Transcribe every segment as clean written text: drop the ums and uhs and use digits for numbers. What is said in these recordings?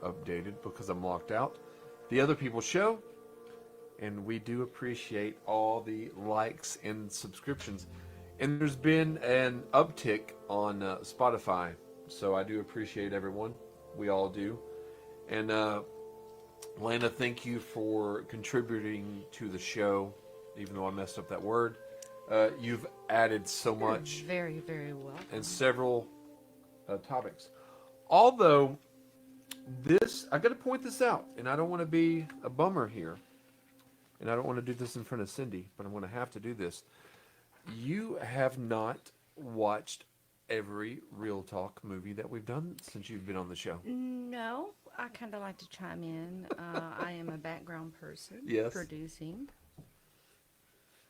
updated because I'm locked out. The other people show, and we do appreciate all the likes and subscriptions. And there's been an uptick on Spotify, so I do appreciate everyone. We all do. And Lana, thank you for contributing to the show, even though I messed up that word. You've added so much. Very, very welcome. And several topics. Although, I got to point this out, and I don't want to be a bummer here, and I don't want to do this in front of Cindy, but I'm going to have to do this. You have not watched every Real Talk movie that we've done since you've been on the show. No, I kind of like to chime in. I am a background person, Yes. producing.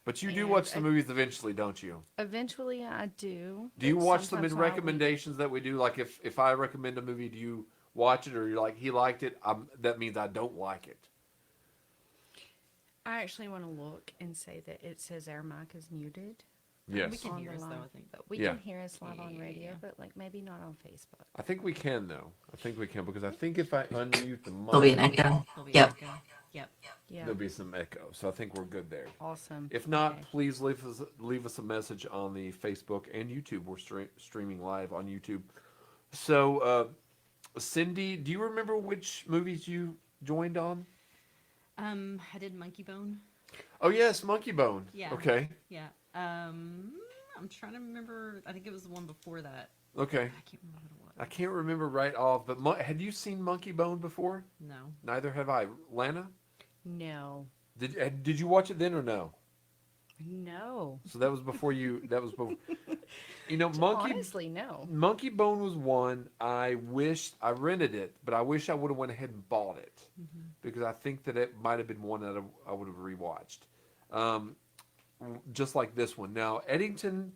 But you do watch the movies eventually, don't you? Eventually, I do. Do you watch them in Sometimes recommendations that we do? Like if I recommend a movie, do you watch it, or you're like, he liked it, that means I don't like it? I actually want to look and say that it says our mic is muted. Yes. We can On hear the us, though, line. I think. But we Yeah. can hear us live on radio, Yeah. but like maybe not on Facebook. I think we can, though. I think we can, because I think if I unmute the There'll be an mic, echo. There'll be Yep. an echo. Yep. Yeah. there'll be some echo. So I think we're good there. Awesome. If not, Okay. please leave us a message on the Facebook and YouTube. We're streaming live on YouTube. So, Cindy, do you remember which movies you joined on? I did Monkey Bone. Oh, yes, Monkey Bone. Yeah. Okay. Yeah. I'm trying to remember. I think it was the one before that. Okay. I can't remember what it was. I can't remember right off, but had you seen Monkey Bone before? No. Neither have I. Lana, No. did you watch it then or no? No. So that was before you. That was before. You know, Honestly, no. Monkey Bone was one. I rented it, but I wish I would have went ahead and bought it because I think that it might have been one that I would have rewatched, just like this one. Now, Eddington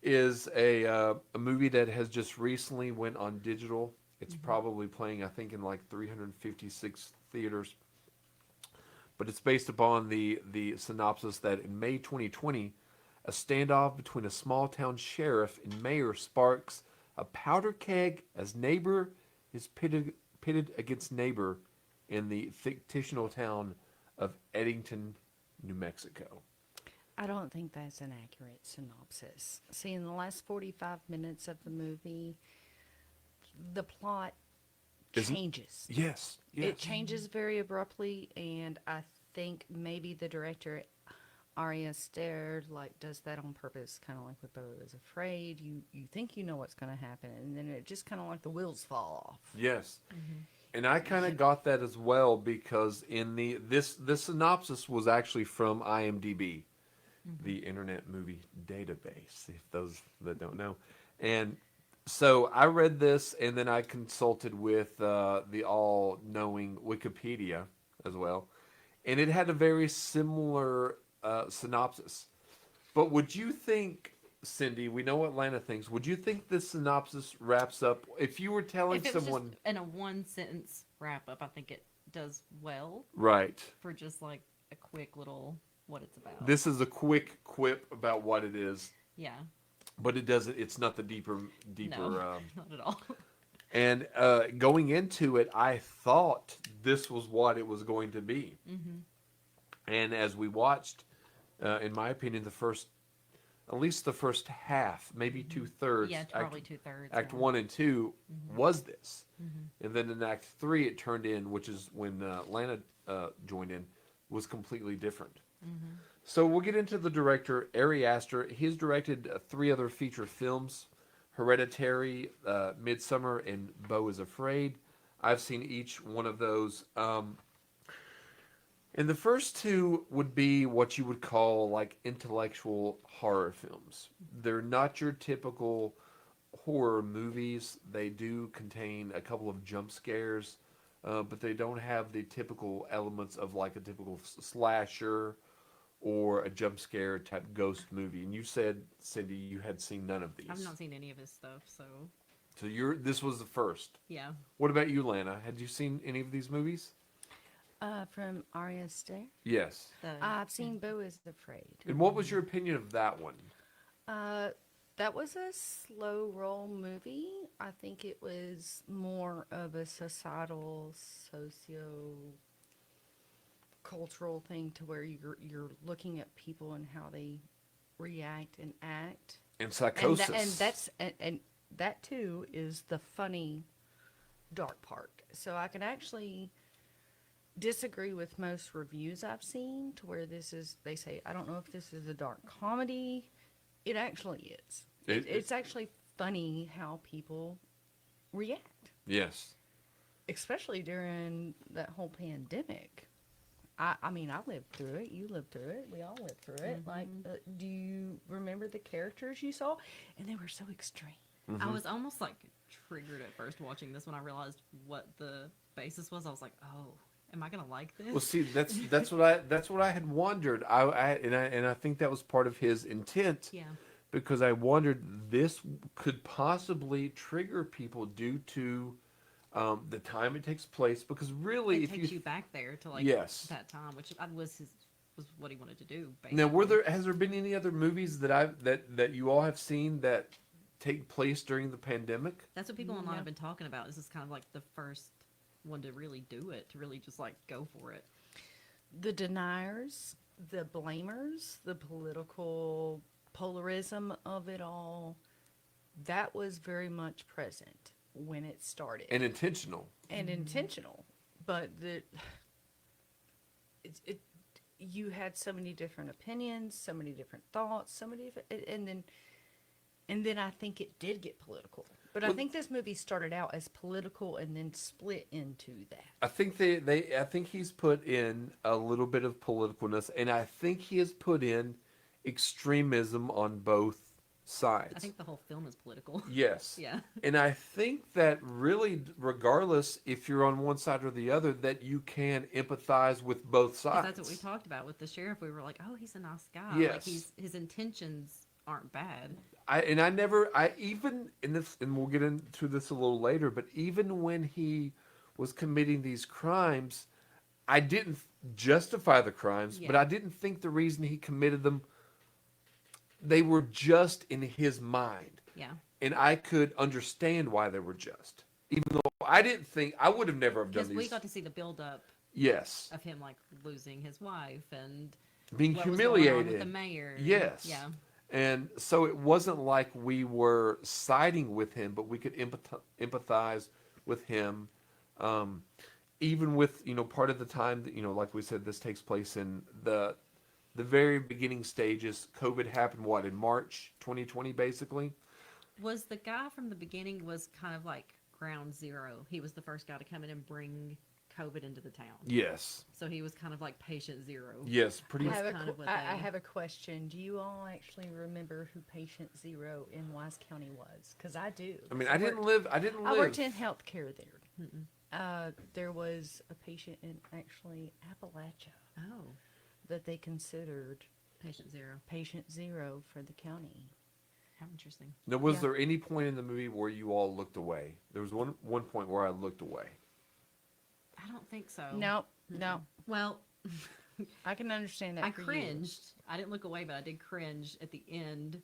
is a movie that has just recently went on digital. It's probably playing, I think, in like 356 theaters. But it's based upon the synopsis that in May 2020, a standoff between a small-town sheriff and mayor sparks a powder keg as neighbor is pitted against neighbor in the fictional town of Eddington, New Mexico. I don't think that's an accurate synopsis. See, in the last 45 minutes of the movie, the plot changes. Yes. It changes very abruptly, and I think maybe the director, Ari Aster, does that on purpose, kind of like with Beau is Afraid. You think you know what's going to happen, and then it just kind of like the wheels fall off. Yes. And I kind of got that as well because in this synopsis was actually from IMDb, the Internet Movie Database, if those that don't know. And so I read this, and then I consulted with the all-knowing Wikipedia as well, and it had a very similar synopsis. But would you think, Cindy, we know what Lana thinks, would you think this synopsis wraps up, if you were telling If it was someone... just in a one-sentence wrap-up, I think it does well Right. for just like a quick little what it's about. This is a quick quip about what it is, Yeah. but it doesn't. It's not the deeper. No, not at all. And going into it, I thought this was what it was going to be. And as we watched, in my opinion, at least the first half, maybe 2/3. Yeah, probably 2/3. Act 1 and 2 was this, and then in Act 3 it turned in, which is when Lana joined in, was completely different. So we'll get into the director, Ari Aster. He's directed 3 other feature films: Hereditary, Midsummer, and Beau is Afraid. I've seen each one of those. And the first 2 would be what you would call like intellectual horror films. They're not your typical horror movies. They do contain a couple of jump scares, but they don't have the typical elements of like a typical slasher or a jump scare type ghost movie. And you said, Cindy, you had seen none of these. I've not seen any of his stuff, so So this was the first. yeah. What about you, Lana? Had you seen any of these movies? From Ari Aster. Yes. The, I've seen Beau is Afraid. And what was your opinion of that one? That was a slow roll movie. I think it was more of a societal, socio cultural thing to where you're looking at people and how they react and act. And And psychosis. and that too is the funny dark part. So I can actually disagree with most reviews I've seen to where this is they say I don't know if this is a dark comedy. It actually is. It's actually funny how people react, Yes. especially during that whole pandemic. I mean, I lived through it. You lived through it. We all lived through it. Like, do you remember the characters you saw? And they were so extreme. I was almost like triggered at first watching this when I realized what the basis was. I was like, oh, am I gonna like this? Well, see, that's what I had wondered. I think that was part of his intent. Yeah. Because I wondered this could possibly trigger people due to the time it takes place. Because really, It if takes you back there to like Yes. that time, which was what he wanted to do. Basically. now, has there been any other movies that you all have seen that take place during the pandemic? That's what people online Yeah. have been talking about. This is kind of like the first one to really do it, to really just like go for it. The deniers, the blamers, the political polarism of it all, that was very much present when it started And intentional. and intentional. But it you had so many different opinions, so many different thoughts, so many different, and then I think it did get political. But I Well, think this movie started out as political and then split into that. I think I think he's put in a little bit of politicalness, and I think he has put in extremism on both sides. I think the whole film is political. Yes. Yeah. And I think that really, regardless if you're on one side or the other, that you can empathize with both 'Cause sides. that's what we talked about with the sheriff. We were like, oh, he's a nice guy. Like Yes. his intentions aren't bad. And we'll get into this a little later, but even when he was committing these crimes, I didn't justify the crimes, but Yeah. I didn't think the reason he committed them, they were just in his mind. Yeah. And I could understand why they were just. Even though I didn't think, I would have never have done Because we these. got to see the build up Yes. of him like losing his wife and Being what was going on humiliated. with the mayor. Yes. Yeah. And so it wasn't like we were siding with him, but we could empathize with him. Even with, part of the time that, like we said, this takes place in the very beginning stages. COVID happened, in March 2020, basically? Was the guy from the beginning was kind of like ground zero? He was the first guy to come in and bring COVID into the town. Yes. So he was kind of like patient zero. Yes, pretty I have, kind of what I they- have a question. Do you all actually remember who Patient Zero in Wise County was? Because I do. I mean, I didn't live. I worked in healthcare there. There was a patient in actually Appalachia Oh, that they considered patient zero. Patient Zero for the county. How interesting. Now, was Yeah. there any point in the movie where you all looked away? There was one point where I looked away. I don't think so. No, no. Well, I can understand that. I for you. cringed. I didn't look away, but I did cringe at the end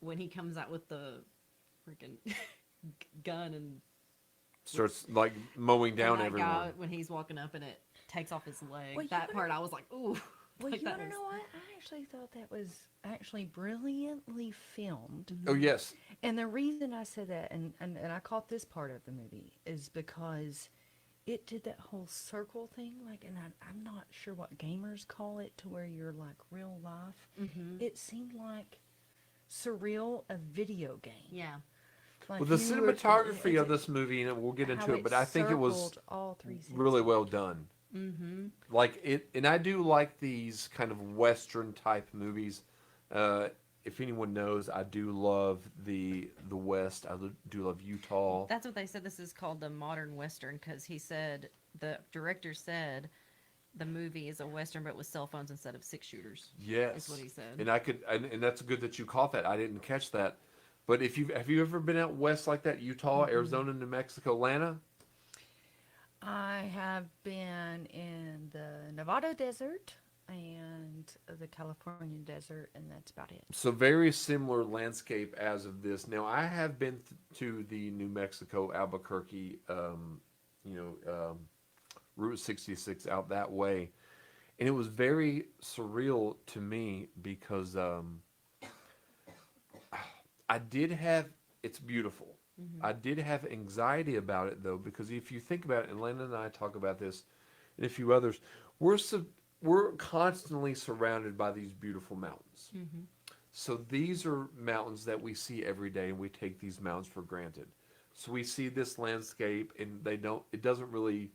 when he comes out with the freaking gun and Starts like mowing down that everyone. guy when he's walking up and it takes off his leg. Well, you That wanna- part I was like, ooh. Well, Like, you that want to was- know what? I actually thought that was actually brilliantly filmed. Oh yes, And the reason I said that, and I caught this part of the movie, is because it did that whole circle thing, like, and I'm not sure what gamers call it, to where you're like real life. Mhm. It seemed like surreal, a video game. Yeah. Like well, the you were- cinematography of it's- this movie, and we'll get how into it, but I think it was circled all three senses. really well done. Mm-hmm. Like it, and I do like these kind of Western type movies. If anyone knows, I do love the West. I do love Utah. That's what they said. This is called the modern Western because the director said the movie is a Western but with cell phones instead of 6-shooters. Yes, Is what he said. And and that's good that you caught that. I didn't catch that. But have you ever been out west like that? Utah, Arizona, New Mexico, Lana? I have been in the Nevada desert and and the California desert, and that's about it. So very similar landscape as of this. Now I have been to the New Mexico Albuquerque, Route 66 out that way, and it was very surreal to me because I did have. It's beautiful. I did have anxiety about it though, because if you think about it, and Lana and I talk about this, and a few others, we're constantly surrounded by these beautiful mountains. So these are mountains that we see every day, and we take these mountains for granted. So we see this landscape, and it doesn't really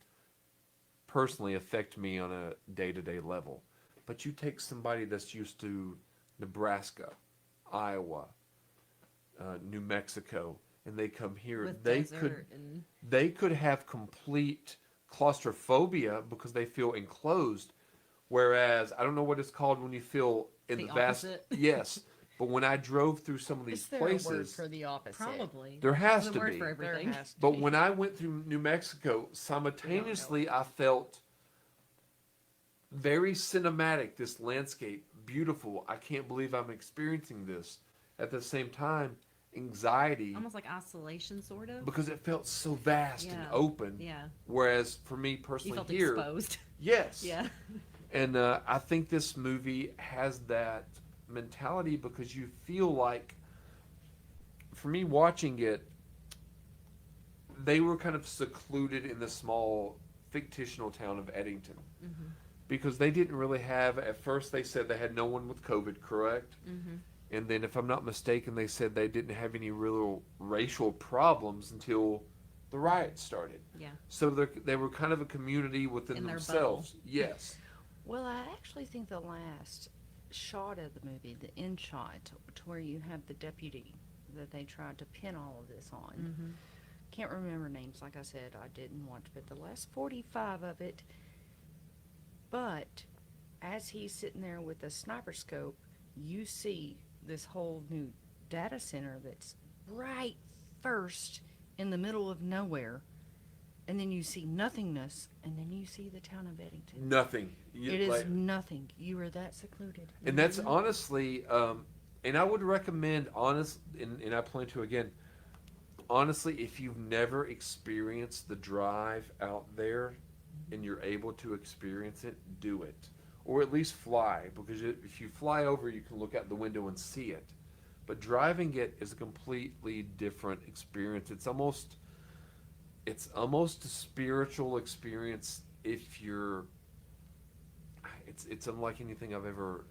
personally affect me on a day-to-day level. But you take somebody that's used to Nebraska, Iowa, New Mexico, and they come here, With they desert and they could have complete claustrophobia because they feel enclosed. Whereas I don't know what it's called when you feel in The the vast. opposite. Yes, but when I drove through some of these Is there a word places, for the opposite? probably there has There's to a word be. for There everything. has to But be. when I went through New Mexico, simultaneously I felt very cinematic. This landscape, beautiful. I can't believe I'm experiencing this. At the same time, anxiety Almost like isolation, sort of. because it felt so vast and Yeah. open. Yeah, Whereas for me you personally felt here, exposed. yes, Yeah, and I think this movie has that mentality because you feel like, for me watching it, they were kind of secluded in the small fictional town of Eddington because they didn't really have. At first, they said they had no one with COVID, correct? And then, if I'm not mistaken, they said they didn't have any real racial problems until the riots started. yeah. So they were kind of a community within In their themselves. Yes. Well, I actually think the last shot of the movie, the end shot, to where you have the deputy that they tried to pin all of this on. Can't remember names, like I said, I didn't watch, but the last 45 of it. But as he's sitting there with a sniper scope, you see this whole new data center that's right first in the middle of nowhere, and then you see nothingness, and then you see the town of Eddington. Nothing. It is nothing. You are that secluded. And that's honestly, and I would recommend, and I plan to again, honestly, if you've never experienced the drive out there and you're able to experience it, do it. Or at least fly, because if you fly over, you can look out the window and see it. But driving it is a completely different experience. It's almost a spiritual experience. If you're, it's unlike anything I've ever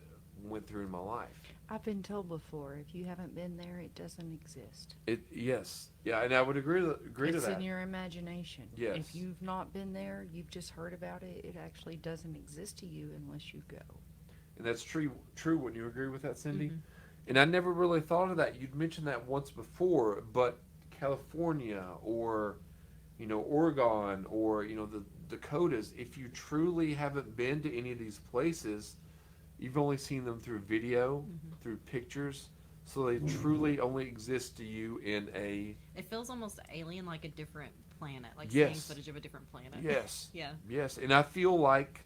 went through in my life. I've been told before, if you haven't been there, it doesn't exist. Yes, yeah, and I would agree to It's that. in your imagination. Yes. If you've not been there, you've just heard about it. It actually doesn't exist to you unless you go. And that's true. Wouldn't you agree with that, Cindy? And I never really thought of that. You'd mentioned that once before, but California or, Oregon or, the Dakotas, if you truly haven't been to any of these places, you've only seen them through video, through pictures, so they truly only exist to you in a... It feels almost alien, like a different planet, like Yes. seeing footage of a different planet. Yes. Yeah. Yes, and I feel like,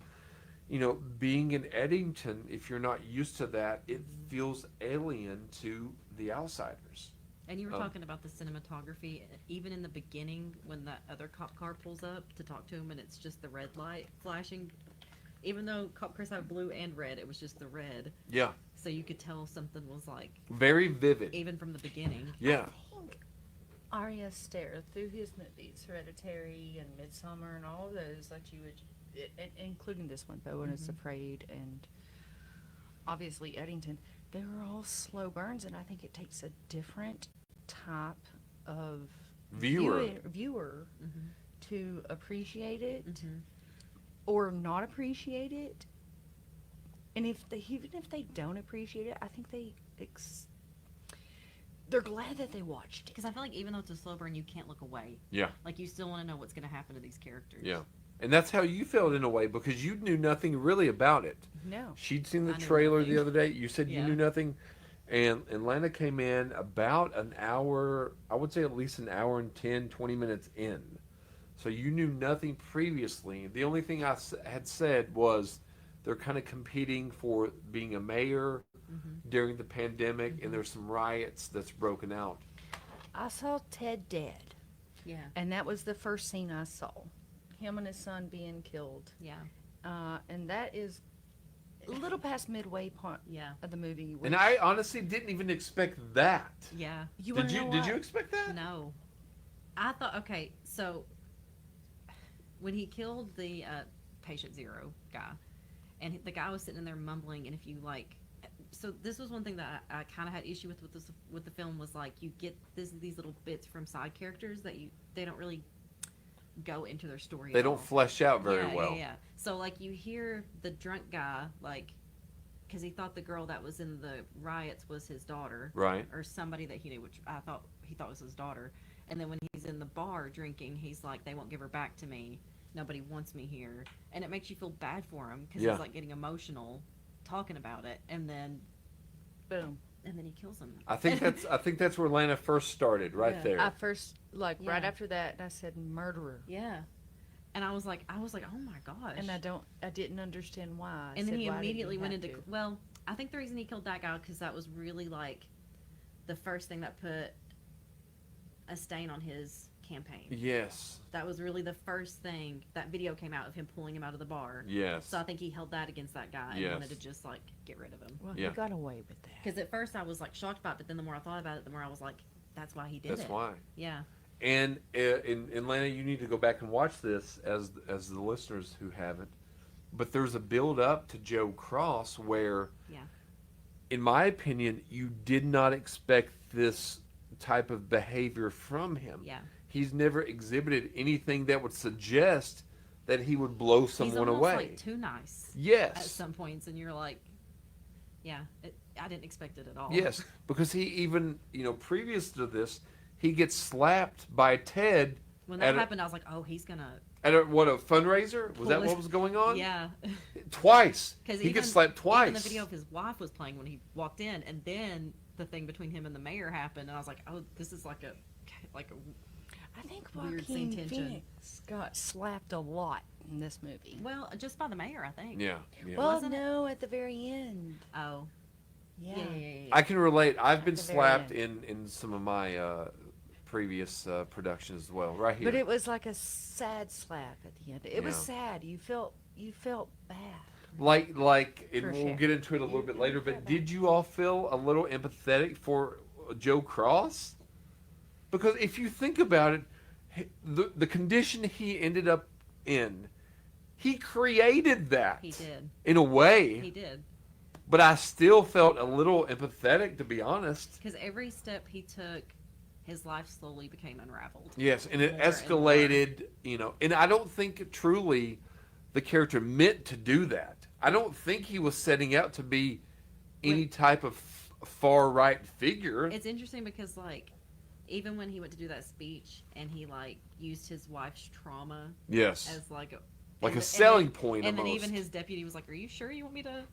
being in Eddington, if you're not used to that, it feels alien to the outsiders. And you were talking about the cinematography, even in the beginning when that other cop car pulls up to talk to him, and it's just the red light flashing. Even though cop cars have blue and red, it was just the red. Yeah. So you could tell something was like, Very vivid. even from the beginning. Yeah. I think Ari Aster, through his movies, Hereditary and Midsummer and all of those that you would, including this one, Bo and Is Afraid, and obviously Eddington, they were all slow burns, and I think it takes a different type of Viewer. viewer to appreciate it Mm-hmm. or not appreciate it. And even if they don't appreciate it, I think they're glad that they watched it. Because I feel like even though it's a slow burn, you can't look away. Yeah. Like you still want to know what's going to happen to these characters. Yeah. And that's how you felt in a way, because you knew nothing really about it. No. She'd seen the I knew trailer nothing. the other day. You said you Yeah. knew nothing. And Lana came in about an hour, I would say at least an hour and 10, 20 minutes in. So you knew nothing previously. The only thing I had said was they're kind of competing for being a mayor during the pandemic, and there's some riots that's broken out. I saw Ted dead, Yeah. and that was the first scene I saw. Him and his son being killed. Yeah. And that is a little past midway part Yeah. of the movie. And I honestly didn't even expect that. Yeah. You wanna know Did why? you expect that? No. I thought, okay, so when he killed the patient zero guy, and the guy was sitting in there mumbling, and if you like, so this was one thing that I kind of had issue with the film was like you get these little bits from side characters that they don't really go into their story. They at don't all. flesh out very Yeah, well. Yeah. So like you hear the drunk guy like, because he thought the girl that was in the riots was his daughter, Right. or somebody that he knew, which he thought was his daughter. And then when he's in the bar drinking, he's like, they won't give her back to me. Nobody wants me here. And it makes you feel bad for him because Yeah. he's like getting emotional talking about it. And then Boom. he kills him. I think that's where Lana first started, right Yeah. there. I first, like, right Yeah. after that, I said murderer. Yeah. And I was like, oh my gosh. And I didn't understand why. I And then said, he "Why did immediately you went have into, to?" well, I think the reason he killed that guy because that was really like the first thing that put a stain on his campaign. Yes. That was really the first thing. That video came out of him pulling him out of the bar. Yes. So I think he held that against that guy and Yes. wanted to just like get rid of him. Well, Yeah. he got away with that. Because at first I was like shocked about it, but then the more I thought about it, the more I was like, that's why he did That's it. why. Yeah. And in Lana, you need to go back and watch this as the listeners who haven't. But there's a build up to Joe Cross where, Yeah. in my opinion, you did not expect this type of behavior from him. Yeah. He's never exhibited anything that would suggest that he would blow He's someone almost away. like too nice at Yes. some points, and you're like, yeah, I didn't expect it at all. Yes, because he even, previous to this, he gets slapped by Ted When that at happened, I was like, oh, he's gonna. a fundraiser? Was that Pull what was going on? Yeah. Twice. Because He gets slapped twice. Even the video of his wife was playing when he walked in, and then the thing between him and the mayor happened, and I was like, oh, this is like a I think Weird scene Joaquin tension. Phoenix got slapped a lot in this movie. well, just by the mayor, I think. Yeah. Yeah. Well, Wasn't it? no, at the very end. Oh. Yeah. Yeah. I can relate. I've been At the very slapped end. in some of my previous productions as well. Right here. But it was like a sad slap at the end. It was Yeah. sad. You felt bad. like, and For we'll sure. get into it a little bit later, but did you all feel a little empathetic for Joe Cross? Because if you think about it, the condition he ended up in, he created that. He did. In a way. He did. But I still felt a little empathetic, to be honest. Because every step he took, his life slowly became unraveled. Yes, and it More and escalated, and I don't think truly the character meant to do that. I don't think he was setting out to be any type of far right figure. It's interesting because, like, even when he went to do that speech and he, like, used his wife's trauma Yes. as, like, a selling point And then almost. even his deputy was like, are you sure you want me to?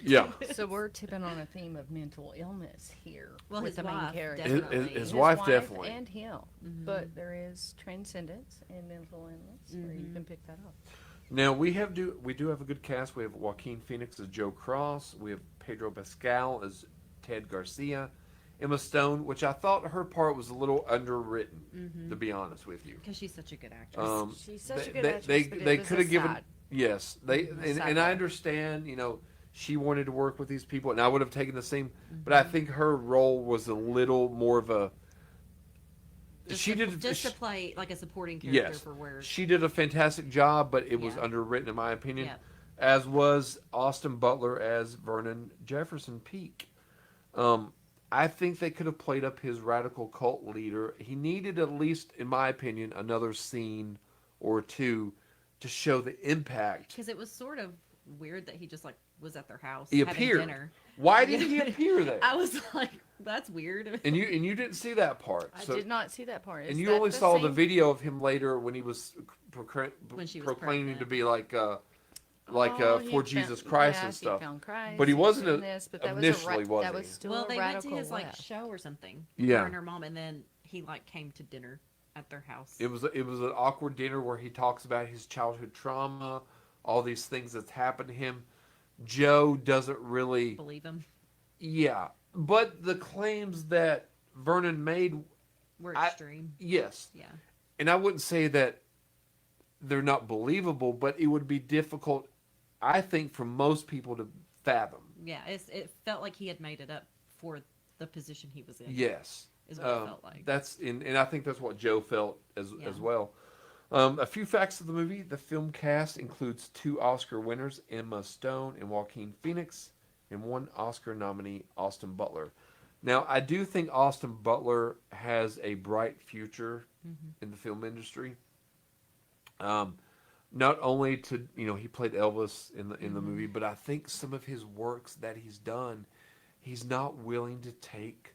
Yeah. So we're tipping on a theme of mental illness here Well, with his the main wife, character. definitely. His wife definitely. and him. Mhm. But there is transcendence and mental illness where you Mhm. can pick that up. Now we do have a good cast. We have Joaquin Phoenix as Joe Cross. We have Pedro Pascal as Ted Garcia. Emma Stone, which I thought her part was a little underwritten, Mhm. to be honest with you. Because she's such a good actress. She's such a they- good actress. they- but it they was could a have given- side. Yes, they Mhm. and Side I role. understand. She wanted to work with these people, and I would have taken the same. But I think her role was a little more of a. Just to play like a supporting character Yes, for where. she did a fantastic job, but it was Yeah. underwritten, in my opinion. Yeah. As was Austin Butler as Vernon Jefferson Peake. I think they could have played up his radical cult leader. He needed, at least in my opinion, another scene or two to show the impact. Because it was sort of weird that he just like was at their house He having appeared. dinner. Why did he appear there? I was like, that's weird. And you didn't see that part. I So- did not see that part. And Is you that only the saw the same- video of him later when he was When she was proclaiming pregnant. to be like Oh, he for found- Jesus Christ yeah, and he stuff. found Christ, But he was wasn't doing this, but that initially, was, was that he? was still Well, a they went to radical his like left. show or something. Yeah. Her and her mom, and then he like came to dinner at their house. It was an awkward dinner where he talks about his childhood trauma, all these things that's happened to him. Joe doesn't really. Believe him. Yeah, but the claims that Vernon made, We're I, extreme. yes, Yeah. and I wouldn't say that they're not believable, but it would be difficult, I think, for most people to fathom. Yeah. It felt like he had made it up for the position he was in. Yes, Is what it felt like. that's and I think that's what Joe felt Yeah. as well. A few facts of the movie: the film cast includes 2 Oscar winners, Emma Stone and Joaquin Phoenix, and 1 Oscar nominee, Austin Butler. Now, I do think Austin Butler has a bright future in the film industry. Not only to he played Elvis in the movie, but I think some of his works that he's done, he's not willing to take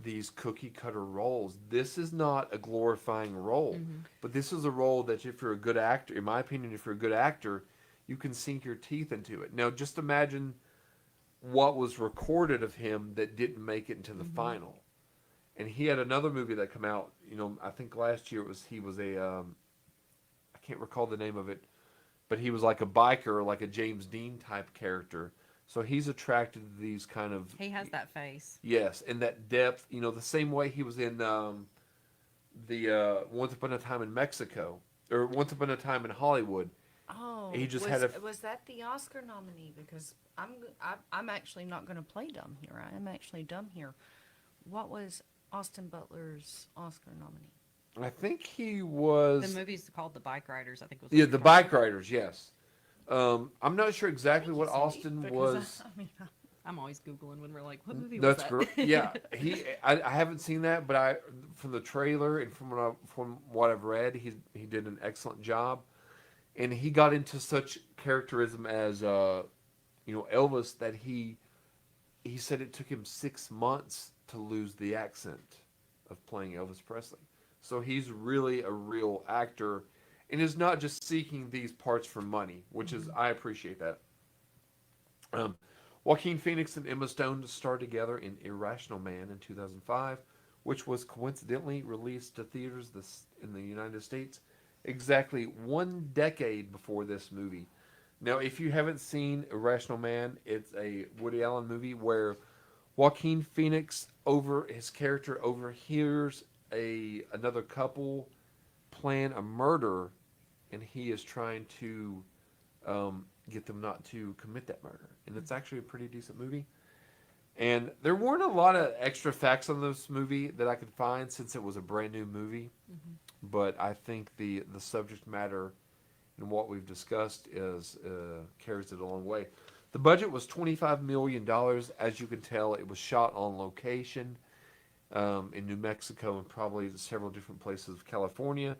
these cookie cutter roles. This is not a glorifying role, but this is a role that if you're a good actor, in my opinion, if you're a good actor, you can sink your teeth into it. Now, just imagine what was recorded of him that didn't make it into the final. And he had another movie that come out, I think last year he was a I can't recall the name of it, but he was like a biker, like a James Dean type character. So he's attracted to these kind of. He has that face. Yes, and that depth. The same way he was in the Once Upon a Time in Mexico, or Once Upon a Time in Hollywood. Oh, He just was that the Oscar nominee? Because I'm actually not going to play dumb here. I am actually dumb here. What was Austin Butler's Oscar nominee? I think he was. The movie's called The Bike Riders, I think was. Yeah, what the you're Bike talking Riders. Yes. I'm not sure exactly what Austin Because was. about. I'm always Googling when we're like, what movie That's was correct. that? Yeah, I haven't seen that, but from the trailer and from what I've read, he did an excellent job, and he got into such characterism as Elvis that he said it took him 6 months to lose the accent of playing Elvis Presley. So he's really a real actor, and is not just seeking these parts for money, which is I appreciate that. Joaquin Phoenix and Emma Stone starred together in Irrational Man in 2005, which was coincidentally released to theaters in the United States exactly 1 decade before this movie. Now, if you haven't seen Irrational Man, it's a Woody Allen movie where Joaquin Phoenix his character overhears another couple plan a murder, and he is trying to get them not to commit that murder. And it's actually a pretty decent movie. And there weren't a lot of extra facts on this movie that I could find since it was a brand new movie. But I think the subject matter and what we've discussed carries it a long way. The budget was $25 million. As you can tell, it was shot on location in New Mexico and probably several different places of California.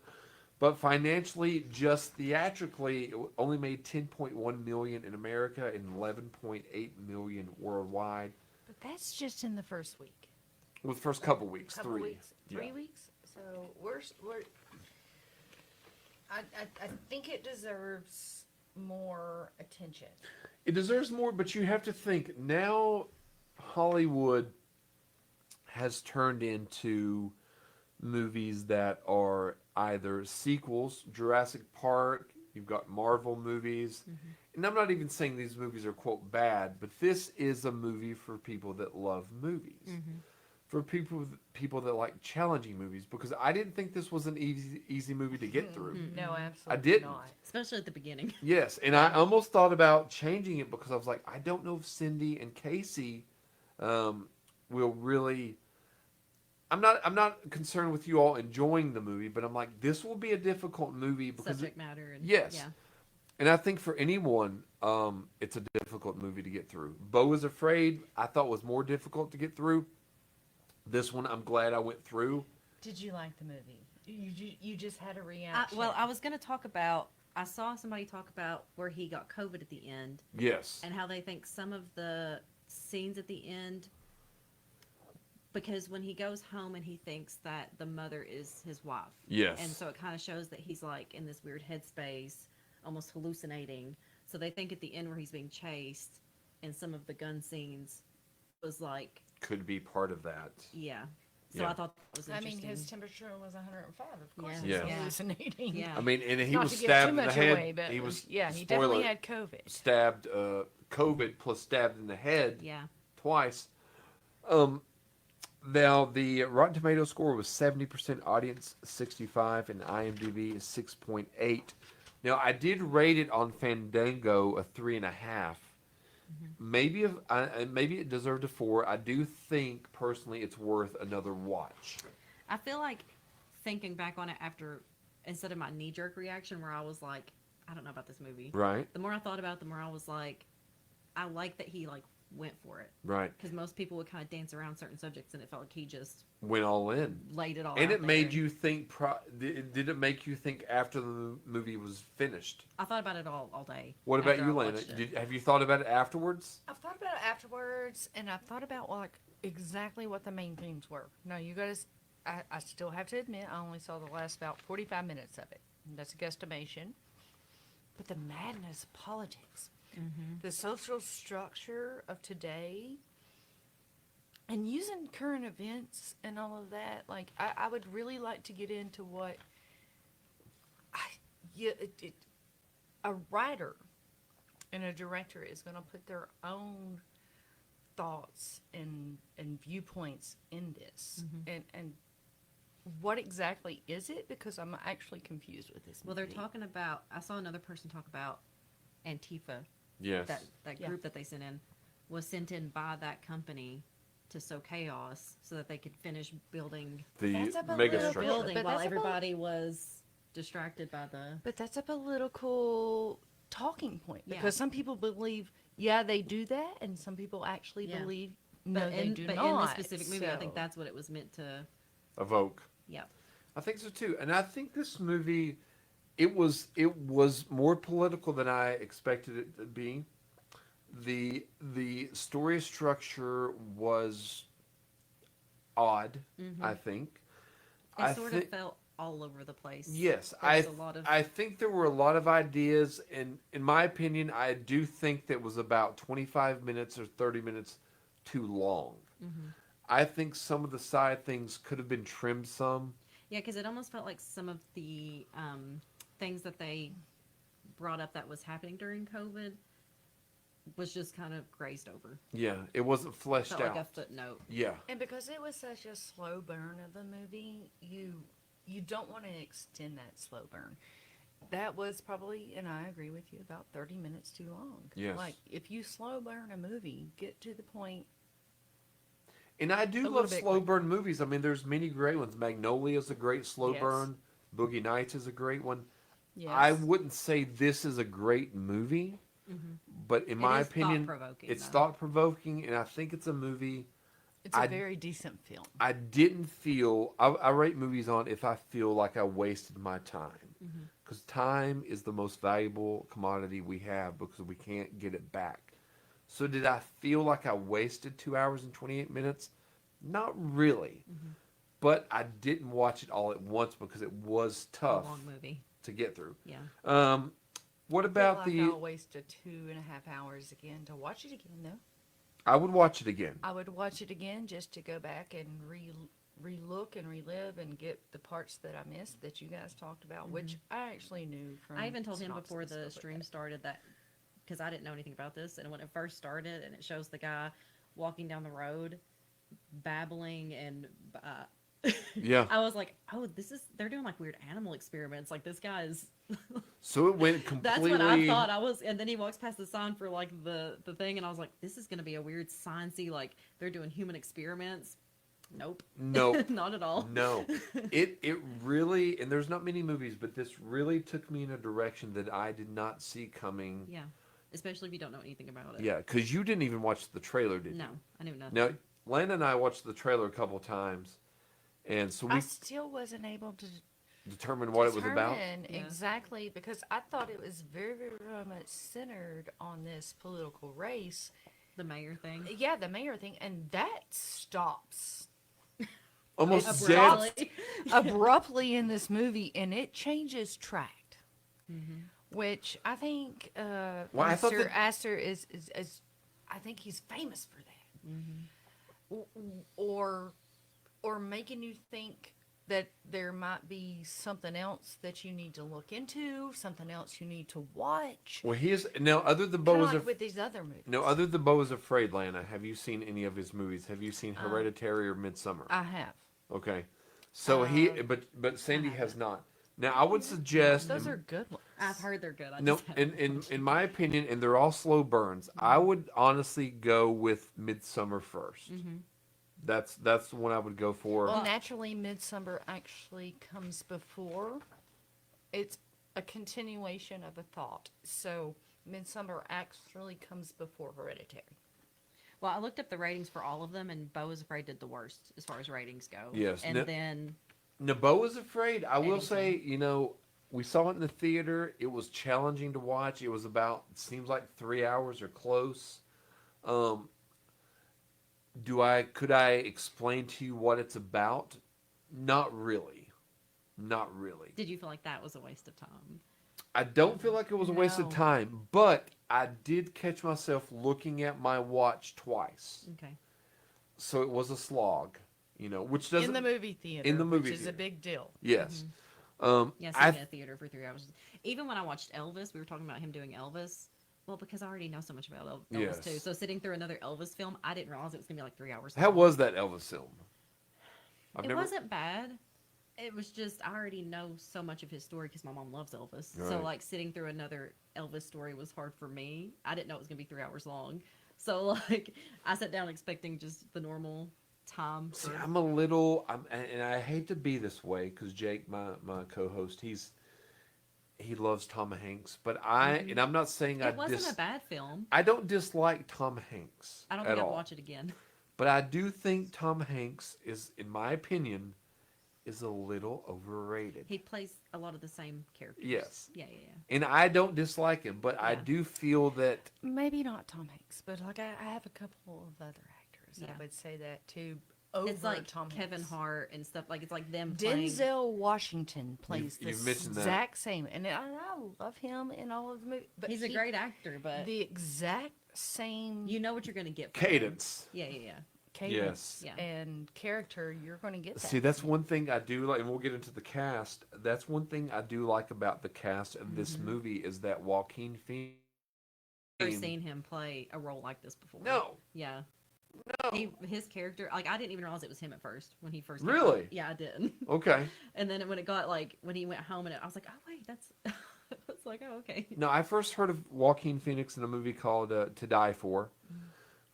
But financially, just theatrically, it only made $10.1 million in America and $11.8 million worldwide. But that's just in the first week. Well, the first couple weeks, Couple 3. weeks, 3 Yeah. weeks. So we're. I think it deserves more attention. It deserves more, but you have to think now Hollywood has turned into movies that are either sequels, Jurassic Park, you've got Marvel movies. And I'm not even saying these movies are, quote, bad, but this is a movie for people that love movies. For people that like challenging movies, because I didn't think this was an easy movie to get through. No, absolutely I didn't. not. Especially at the beginning. Yes, and I almost thought about changing it because I was like, I don't know if Cindy and Casey will really. I'm not concerned with you all enjoying the movie, but I'm like, this will be a difficult movie because Subject matter. And, yes. Yeah. And I think for anyone, it's a difficult movie to get through. Beau is Afraid, I thought was more difficult to get through. This one, I'm glad I went through. Did you like the movie? You just had a reaction. I was going to talk about, I saw somebody talk about where he got COVID at the end. Yes. And how they think some of the scenes at the end, because when he goes home and he thinks that the mother is his wife. Yes. And so it kind of shows that he's like in this weird headspace, almost hallucinating. So they think at the end where he's being chased and some of the gun scenes was like. Could be part of that. Yeah. So Yeah. I thought that was I interesting. mean, his temperature was 105. Of course, Yeah. he's Yeah. hallucinating. Yeah. I mean, and he Not was to give stabbed too in the much head. away, but he was yeah, he spoiler, definitely had COVID. stabbed COVID plus stabbed in the head Yeah. twice. Now the Rotten Tomato score was 70% audience, 65, and IMDb is 6.8. Now I did rate it on Fandango a 3.5. Maybe it deserved a 4. I do think personally it's worth another watch. I feel like thinking back on it after, instead of my knee jerk reaction where I was like, I don't know about this movie. Right, The more I thought about it, the more I was like, I like that he like went for it. right. Because most people would kind of dance around certain subjects, and it felt like he just Went all in. laid it all And out it made there. you think. Did it make you think after the movie was finished? I thought about it all day. What about after you, I Lana? watched it. Have you thought about it afterwards? I've thought about it afterwards, and I've thought about like exactly what the main themes were. Now, you guys, I still have to admit, I only saw the last about 45 minutes of it. And that's a guesstimation. But the madness of politics, the social structure of today, and using current events and all of that, like I would really like to get into what a writer and a director is going to put their own thoughts and viewpoints in this, and what exactly is it? Because I'm actually confused with this. Well, they're movie. talking about. I saw another person talk about Antifa. Yes. That Yeah. group that they sent in was sent in by that company to sow chaos so that they could finish building The That's up a mega little structure. bit. building But while that's a everybody was distracted by the. But that's a political talking point Yeah. because some people believe, yeah, they do that, and some people actually Yeah. believe, no, But they do but not. in this specific movie, I think So- that's what it was meant to. Evoke. Yeah. I think so too, and I think this movie, it was more political than I expected it to be. The story structure was odd. I think. It I sort thi- of felt all over the place. Yes, There's a lot of. I think there were a lot of ideas, and in my opinion, I do think that was about 25 minutes or 30 minutes too long. I think some of the side things could have been trimmed some. Yeah, because it almost felt like some of the things that they brought up that was happening during COVID was just kind of grazed over. Yeah, it wasn't fleshed Felt out. like a footnote. Yeah, And because it was such a slow burn of the movie, you don't want to extend that slow burn. That was probably, and I agree with you, about 30 minutes too long. Yes. Like, if you slow burn a movie, get to the point. and I do A love little bit slow quick. burn movies. I mean, there's many great ones. Magnolia is a great slow Yes. burn. Boogie Nights is a great one. Yes. I wouldn't say this is a great movie, but in my is opinion, thought-provoking, it's though. thought provoking, and I think it's a movie. It's a I- very decent film. I didn't feel. I rate movies on if I feel like I wasted my time, because time is the most valuable commodity we have because we can't get it back. So did I feel like I wasted 2 hours and 28 minutes? Not really, but I didn't watch it all at once because it was A tough long movie. to get through. Yeah. What I about feel like the? I'll waste 2.5 hours again to watch it again, though. I would watch it again. I would watch it again just to go back and re-look and relive and get the parts that I missed that you guys talked about, which I actually knew from. I even told him before synopsis the and stuff like stream that. started that because I didn't know anything about this, and when it first started, and it shows the guy walking down the road, babbling, and Yeah. I was like, oh, they're doing like weird animal experiments. Like this guy is. So it went That's completely. what I thought. I was, and then he walks past the sign for like the thing, and I was like, this is gonna be a weird sciencey, like they're doing human experiments. Nope. Nope. Not at all. No, it really, and there's not many movies, but this really took me in a direction that I did not see coming. Yeah, especially if you don't know anything about it. Yeah, because you didn't even watch the trailer, did No, you? I knew nothing. Now, Lana and I watched the trailer a couple times, and so we I still wasn't able to determined what it was about. determine Yeah. exactly because I thought it was very, very much centered on this political race. The mayor thing. Yeah, the mayor thing, and that stops Almost It's dead. Abruptly. abruptly in this movie, and it changes track, which I think Well, I thought Mr. that- Astor is I think he's famous for that, or making you think that there might be something else that you need to look into, something else you need to watch. Well, he's now other than Kind Bo of is like Af- with these other movies. no other than Bo is Afraid. Lana, have you seen any of his movies? Have you seen Um, Hereditary or Midsummer? I have. Okay, so but Sandy has haven't. not. Now I would suggest Those are good ones. I've heard they're good. I no just haven't in watched in them. my opinion, and they're all slow burns. I would honestly go with Midsummer 1st. That's the one I would go for. Well, naturally, Midsummer actually comes before. It's a continuation of a thought. So, Midsummer actually comes before Hereditary. Well, I looked up the ratings for all of them, and Bo is Afraid did the worst as far as ratings go. Yes, And then Now, Bo is Afraid. I will Eddington. say, we saw it in the theater. It was challenging to watch. It was about, it seems like 3 hours or close. Um, could I explain to you what it's about? Not really. Not really. did you feel like that was a waste of time? I don't feel like it was a waste of No. time, but I did catch myself looking at my watch twice. Okay. So it was a slog, which doesn't. In the movie theater. in the movie which is a theater. big deal. Yes. Yeah, I sitting in a theater for 3 hours. Even when I watched Elvis, we were talking about him doing Elvis. Well, because I already know so much about Elvis Yes. too. So sitting through another Elvis film, I didn't realize it was gonna be like 3 hours. How long. was that Elvis film? It wasn't bad. It was just I already know so much of his story because my mom loves Elvis. So Right. like sitting through another Elvis story was hard for me. I didn't know it was gonna be 3 hours long. So like I sat down expecting just the normal time. See, For, I'm a little, and I hate to be this way because Jake, my co-host, he loves Tom Hanks, but and I'm not saying it wasn't a bad film. I don't dislike Tom Hanks I don't at think I'd all, watch it again. but I do think Tom Hanks is, in my opinion, is a little overrated. He plays a lot of the same characters. Yes. Yeah. And I don't dislike him, but I Yeah. do feel that Maybe not Tom Hanks, but like I have a couple of other actors Yeah. that would say that too. Over It's like Tom Kevin Hanks. Hart and stuff. Like it's like them playing. Denzel Washington plays You've the mentioned that. exact same, and I love him in all of the movies. But He's a great actor, but the exact same you know what you're gonna get. From him. cadence. Yeah. cadence Yes. and character. You're going to get that. See, that's one thing I do like, and we'll get into the cast. That's one thing I do like about the cast of this movie is that Joaquin Phoenix. Never seen him play a role like this before. No, Yeah. no. His character, like I didn't even realize it was him at first when he first. came Really? out. Yeah, I did. Okay. And then when it got like when he went home and I was like, oh wait, that's. It's like, oh okay. No, I first heard of Joaquin Phoenix in a movie called To Die For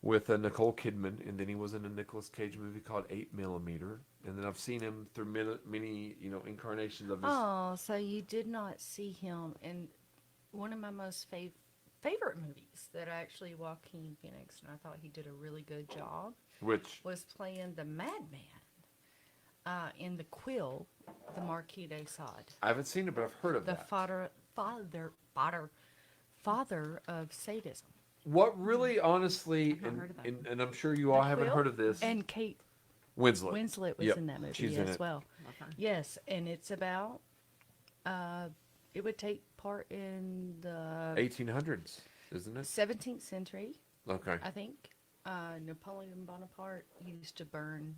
with Nicole Kidman, and then he was in a Nicolas Cage movie called 8mm, and then I've seen him through many incarnations of his. Oh, so you did not see him in one of my most favorite movies that actually Joaquin Phoenix, and I thought he did a really good job, Which was playing the madman in The Quill, the Marquis de Sade, I haven't seen it, but I've heard of the that. father of sadism. What really, honestly, I've not heard of that. and I'm sure you all The haven't Quill? heard of this. And Kate Winslet. Winslet was Yep, in that movie she's in as it. well. Love her. Yes, and it's about it would take part in the 1800s, isn't it? 17th century, Okay. I think. Napoleon Bonaparte used to burn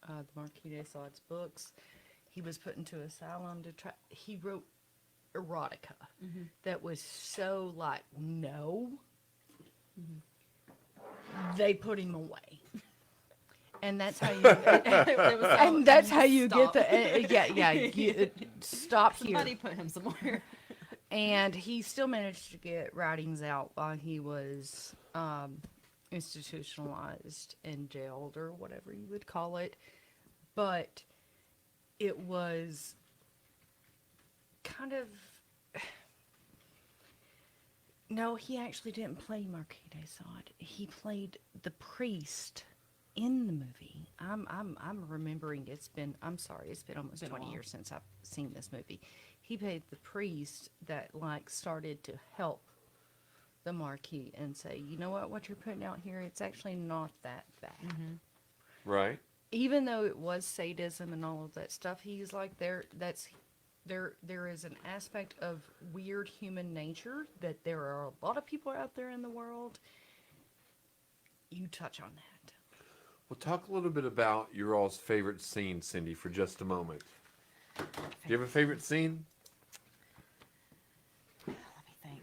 the Marquis de Sade's books. He was put into asylum to try. He wrote erotica that was so like no. They put him away, and that's how you. And that's how you get the stop here. Somebody put him somewhere. And he still managed to get writings out while he was institutionalized and jailed or whatever you would call it. But it was kind of. No, he actually didn't play Marquis de Sade. He played the priest in the movie. I'm remembering I'm sorry, it's been almost Been a 20 while. years since I've seen this movie. He played the priest that like started to help the Marquis and say, you know what you're putting out here, it's actually not that bad. Right. Even though it was sadism and all of that stuff, he's like there is an aspect of weird human nature that there are a lot of people out there in the world. You touch on that. Well, talk a little bit about your all's favorite scene, Cindy, for just a moment. Do you have a favorite scene? Let me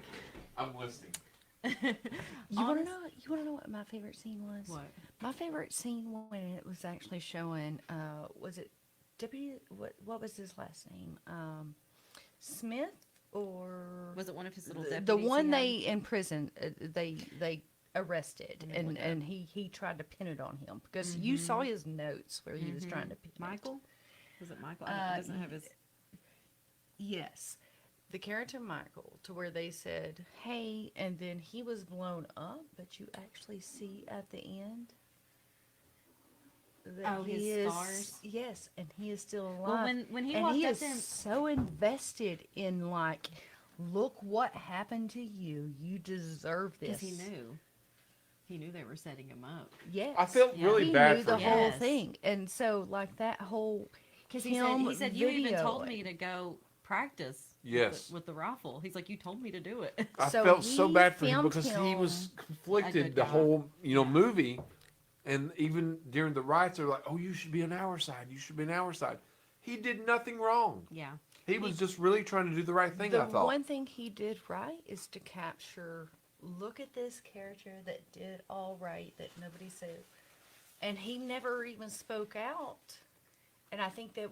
I'm listening. think. You want to Honest- know? You want to know what my favorite scene was? What? My favorite scene when it was actually showing. Was it Deputy? What was his last name? Smith or Was it one of his little the deputies? one he had? they in prison? They arrested Let me look and he tried to pin it on him because you saw his notes where he was trying to pin it. Michael? Was it Michael? It doesn't have his. Yes. The character Michael, to where they said, hey, and then he was blown up, but you actually see at the end that Oh, he his is, scars? yes, and he is still alive. Well, when he and walked he up is to him, so invested in, like, look what happened to you. You deserve this. because he knew they were setting him up. Yes. I felt Yeah. really he bad knew for the him. whole Yes. thing. And so, like, that whole Because him he said you even video told it. me to go practice. Yes. With the rifle. He's like, you told me to do it. I So felt so he bad for him filmed because he was him conflicted good the guy. whole Yeah. movie, and even during the riots, they're like, "Oh, you should be on our side. You should be on our side." He did nothing wrong. Yeah. He was just really trying to do the right thing. The I thought. one thing he did right is to capture, look at this character that did all right that nobody said, and he never even spoke out. And I think that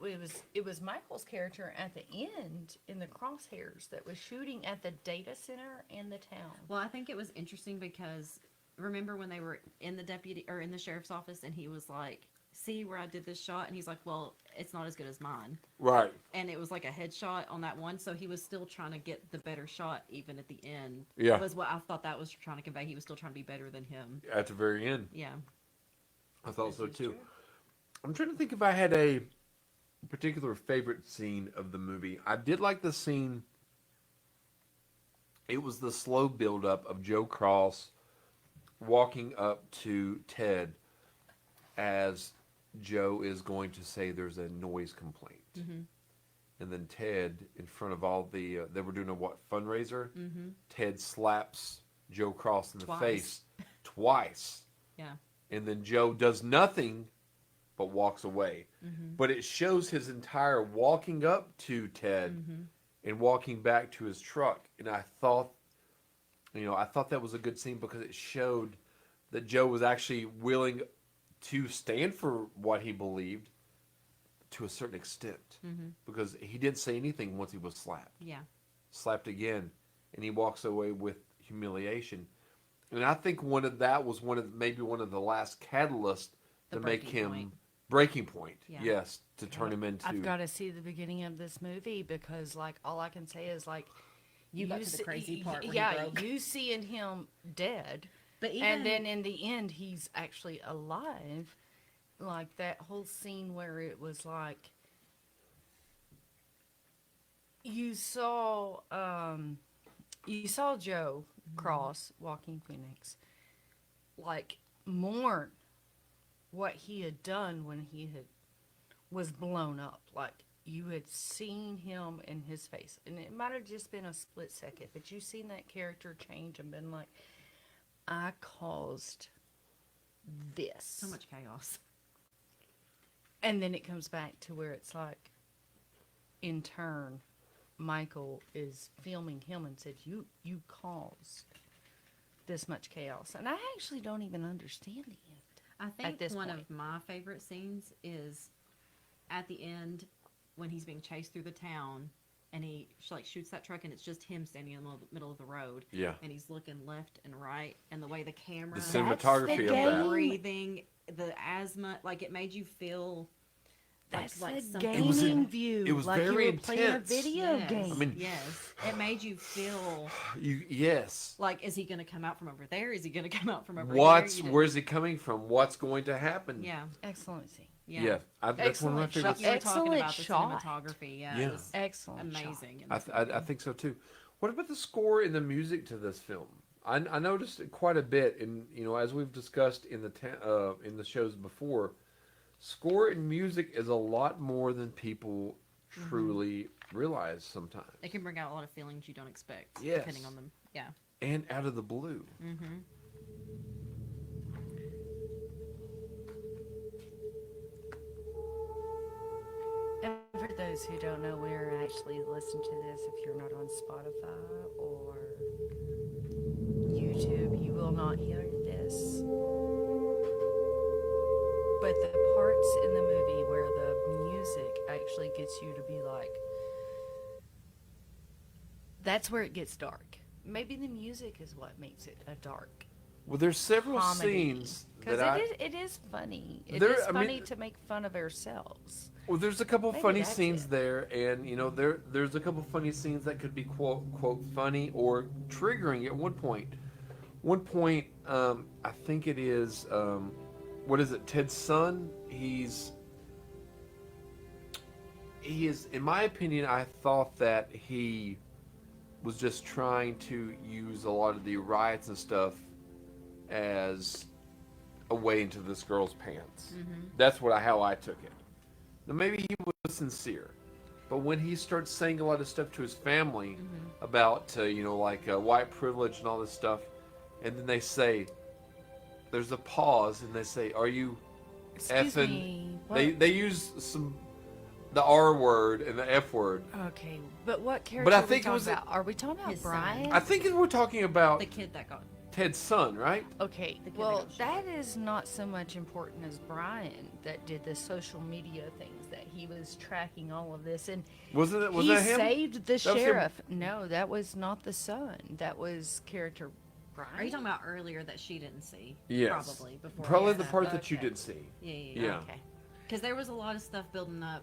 it was Michael's character at the end in the crosshairs that was shooting at the data center in the town. Well, I think it was interesting because remember when they were in the deputy or in the sheriff's office and he was like, see where I did this shot? And he's like, well, it's not as good as mine. Right. And it was like a headshot on that one. So he was still trying to get the better shot even at the end. Yeah. Was what I thought that was trying to convey. He was still trying to be better than him. At the very end, Yeah. I thought so This is too. true. I'm trying to think if I had a particular favorite scene of the movie. I did like the scene. It was the slow buildup of Joe Cross walking up to Ted as Joe is going to say there's a noise complaint. Mm-hmm. And then Ted, in front of all the, they were doing a fundraiser? Mm-hmm. Ted slaps Joe Cross in the Twice. face twice. Yeah. And then Joe does nothing but walks away. Mm-hmm. But it shows his entire walking up to Ted Mm-hmm. and walking back to his truck. And I thought that was a good scene because it showed that Joe was actually willing to stand for what he believed to a certain extent. Mm-hmm. Because he didn't say anything once he was slapped. Yeah. Slapped again. And he walks away with humiliation. And I think maybe one of the last catalysts The to make breaking him point. breaking point. Yeah. Yes, to turn him into. I've got to see the beginning of this movie because, like, all I can say is, like, You got to the see- crazy part where yeah, he broke. you seeing him dead, But even and then in the end, he's actually alive. Like that whole scene where it was like you saw Joe Cross walking Phoenix, like mourn what he had done when was blown up. Like you had seen him in his face, and it might have just been a split second, but you seen that character change and been like, I caused this. so much chaos. And then it comes back to where it's like, in turn, Michael is filming him and said, you caused this much chaos. And I actually don't even understand the end. I think this one point. of my favorite scenes is at the end when he's being chased through the town and he like shoots that truck and it's just him standing in the middle of the road. Yeah. And he's looking left and right and the way the camera, The cinematography the of that. game. breathing, the asthma, like it made you feel That's like the something. gaming was in- view. it was like very you were playing a intense. video yes, game. I mean- yes, it made you feel Yes. like, is he going to come out from over there? Is he going to come out from over What's here? You where's it coming from? What's going to happen? yeah, Excellent scene. yeah. That's one of my Excellent favorite. Like you were talking Excellent about the shot. cinematography. Yeah, Yeah. it was Excellent shot. amazing. in I, this I think so too. What about the score and the music to this film? I noticed it quite a bit, and as we've discussed in the shows before, score and music is a lot more than people truly realize sometimes, It can bring out a lot of feelings you don't expect, Yes. depending on them. Yeah. and out of the blue. Mm-hmm. And For those who don't know, we're actually listening to this. If you're not on Spotify or YouTube, you will not hear this. But the parts in the movie where the music actually gets you to be like, that's where it gets dark. Maybe the music is what makes it a dark Well, there's several comedy. scenes Because that it is funny. It There- is I funny mean- to make fun of ourselves. Well, there's a couple Maybe funny that's scenes it. there, and there's a couple funny scenes that could be quote funny or triggering at one point. One point, I think it is, what is it? Ted's son. He is, in my opinion, I thought that he was just trying to use a lot of the riots and stuff as a way into this girl's pants. That's how I took it. Now maybe he was sincere, but when he starts saying a lot of stuff to his family about white privilege and all this stuff, and then they say, there's a pause, and they say, "Are you Excuse effing?" me. They use the R word and the F word. Okay, but what character I are we think it talking was about? Are we talking about his son. Brian? I think we're talking about The kid that got. Ted's son, right? Okay, The kid well, that got that is not so much important as Brian that did the social media things, that he was tracking all of this. And Wasn't it? Was he that him? saved the was him. sheriff. No, that was not the son. That was character Brian. Are you talking about earlier that she didn't see? Yes. Probably before. Probably all the that. part that you Okay. did see. Yeah. Yeah. Okay. Because there was a lot of stuff building up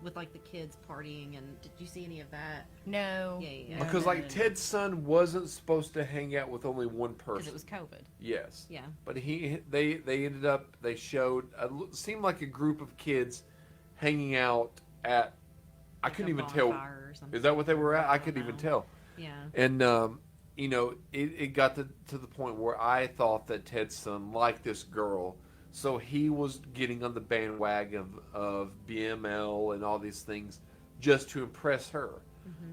with like the kids partying, and did you see any of that? No. Yeah. no, Because no, like no, no. Ted's son wasn't supposed to hang out with only one Because person. it was COVID. Yes. Yeah. But they ended up, they showed seemed like a group of kids hanging out at, I Like couldn't a even tell. bonfire or something. Is that what they were at? I don't couldn't even know. tell. Yeah. And it got to the point where I thought that Ted's son liked this girl, so he was getting on the bandwagon of BML and all these things just to impress her.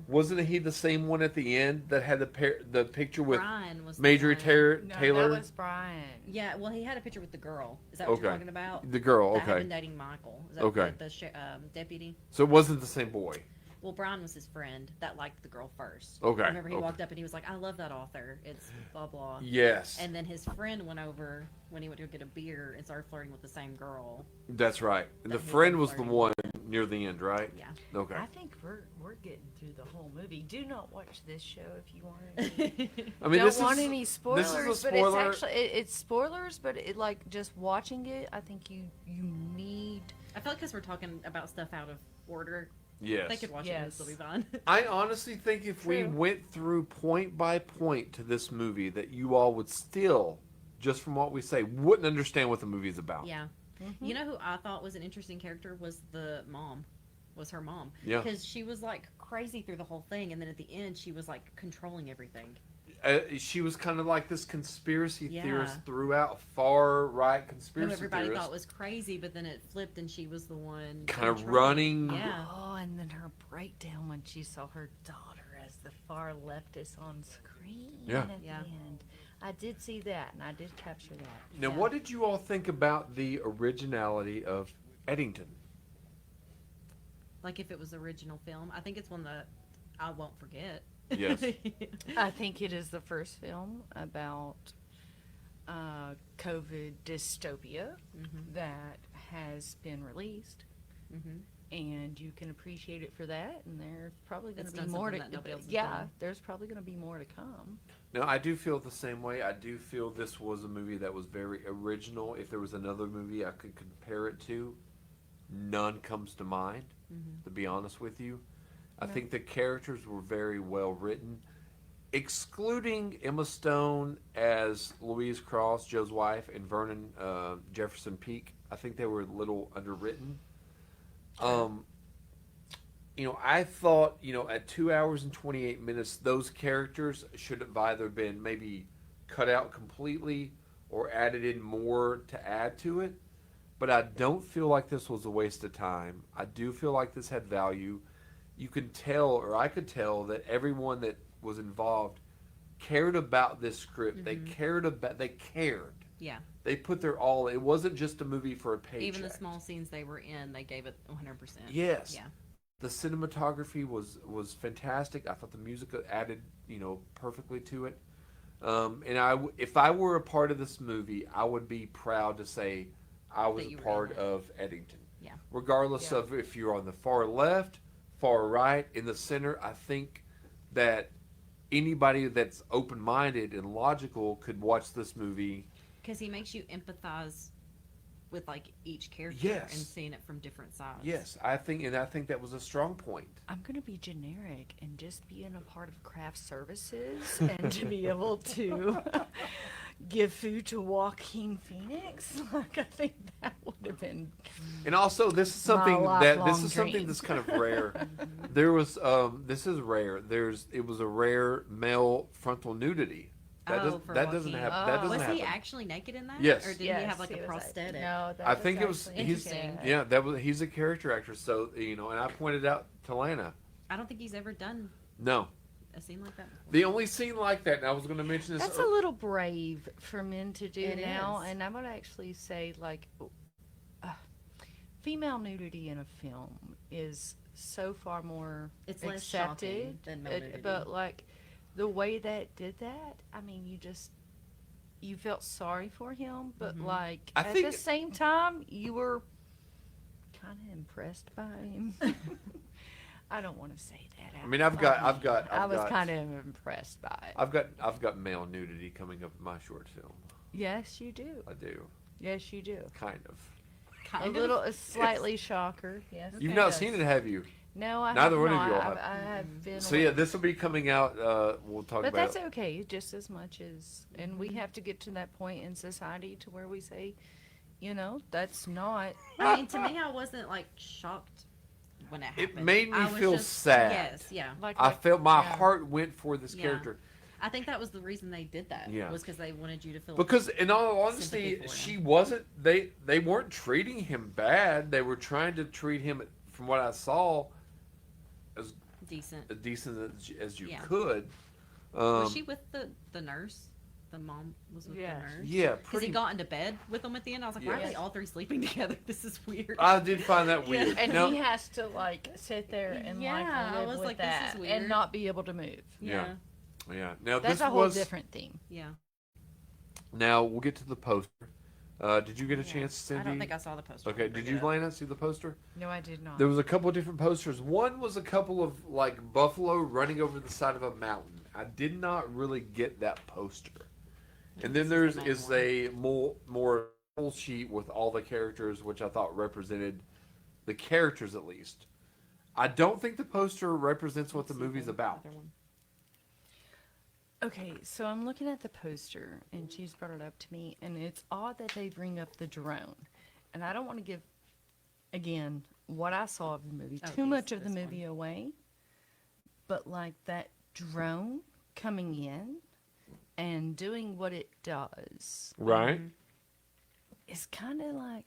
Wasn't he the same one at the end that had the picture with Brian was the Major one- Taylor? No, Taylor? that was Brian. Yeah, well, he had a picture with the girl. Is that what Okay. you're talking about? The girl, That had okay. been dating Michael. Is that Okay. the deputy? So it wasn't the same boy. Well, Brian was his friend that liked the girl first. Okay, Remember, he okay. walked up and he was like, "I love that author. It's blah blah." Yes, And then his friend went over when he went to go get a beer and started flirting with the same girl. that's right. And the That he friend was was the flirting one near the end, right? Yeah. Okay. I think we're getting through the whole movie. Do not watch this show if you want to. I mean, Don't this want is any spoilers, this is a but spoiler. it's actually it's spoilers, but it like just watching it. I think you need. I feel like because we're talking about stuff out of order, Yes. they could watch it and Yes. still be fine. I honestly think if we True. went through point by point to this movie, that you all would still, just from what we say, wouldn't understand what the movie is about. Yeah. You know who I thought was an interesting character was the mom. Was her mom. Yeah. Because she was like crazy through the whole thing, and then at the end she was like controlling everything. She was kind of like this conspiracy Yeah. theorist throughout, far right Who conspiracy everybody theorist, thought was crazy, but then it flipped and she was the one kind of controlling. running. Yeah. Oh, and then her breakdown when she saw her daughter as the far leftist on screen Yeah. at Yeah. the end. I did see that, and I did capture that. Now, Yeah. what did you all think about the originality of Eddington? Like if it was the original film, I think it's one that I won't forget. Yes. I think it is the first film about COVID dystopia that has been released, and you can appreciate it for that. And there's probably going It's to be done more to. something that nobody else has Yeah, done. there's probably going to be more to come. No, I do feel the same way. I do feel this was a movie that was very original. If there was another movie I could compare it to, none comes to mind, to be honest with you. I No. think the characters were very well written, excluding Emma Stone as Louise Cross, Joe's wife, and Vernon Jefferson Peake. I think they were a little underwritten. I thought, at 2 hours and 28 minutes, those characters should have either been maybe cut out completely or added in more to add to it. But I don't feel like this was a waste of time. I do feel like this had value. You can tell, or I could tell, that everyone that was involved cared about this script. They cared. Yeah. They put their all. It wasn't just a movie for a paycheck. Even the small scenes they were in, they gave it 100%. Yes. Yeah. The cinematography was fantastic. I thought the music added, perfectly to it. And if I were a part of this movie, I would be proud to say I was That a you were part in it. of Eddington. Yeah. Regardless Yeah. of if you're on the far left, far right, in the center, I think that anybody that's open-minded and logical could watch this movie. Because he makes you empathize with like each character Yes. and seeing it from different sides. Yes, I think that was a strong point. I'm going to be generic and just being a part of craft services and to be able to give food to Joaquin Phoenix. Like, I think that would have been. And also, this is something lifelong dream. that's kind of rare. There was this is rare. It was a rare male frontal nudity. For That doesn't Joaquin. happen. That doesn't Was happen. he actually naked in that? Yes. Or did he have like a prosthetic? No, that I was think it was actually he's Interesting. good. he's a character actor. So and I pointed out to Lana. I don't think he's ever done No, a scene like that before. the only scene like that. And I was going to mention this. That's a little brave for men to do It now, is. and I'm going to actually say, like, uh, female nudity in a film is so far more It's less accepted. shocking than male nudity. But, like, the way that did that, I mean, you felt sorry for him, but, Mhm. like, I at think- the same time, you were kind of impressed by him. I don't want to say that. I mean, I've got I was kind of impressed by it. I've got male nudity coming up in my short film. Yes, you do. I do, Yes, you do. kind of. Kind A slightly shocker. Yes. You've Okay. not seen it, have you? No, I Neither have one of not. you all have. I have been. So away. yeah, this will be coming out. We'll talk But about. that's okay, just as much as, and we have to get to that point in society to where we say, that's not. I mean, to me, I wasn't like shocked when it happened. It made me I was feel sad. Yes, yeah. Like I felt my yeah. heart went for this Yeah. character I think that was the reason they did that. Yeah. Was because they wanted you to feel. because, in all Sympathy honesty, for him. she wasn't. They weren't treating him bad. They were trying to treat him, from what I saw, as decent. decent as you Yeah. could. Was she with the nurse? The mom was with Yes. the nurse. Yeah, Because pretty. he got into bed with them at the end. I was like, why are Yes. they all three sleeping together? This is weird. I did find that Yeah. weird. And Now- he has to like sit there and Yeah, I live was with like, this is that weird. and not be able to move. yeah. yeah. Now That's this a whole was. different theme. Yeah. Now we'll get to the poster. Did you get a Yeah. chance, Cindy? I don't think I saw the poster. Okay. Did you, Lana, see the poster? No, I did not. There was a couple of different posters. One was a couple of like buffalo running over the side of a mountain. I did not really get that poster. And then there's a more full sheet with all the characters, which I thought represented the characters at least. I don't think the poster represents what the movie's about. Okay, so I'm looking at the poster, and she's brought it up to me, and it's odd that they bring up the drone. And I don't want to give, again, what I saw of the movie, Oh, too these- much of the this movie away. But, like, that drone coming in and doing what it does Right? is kind of, like,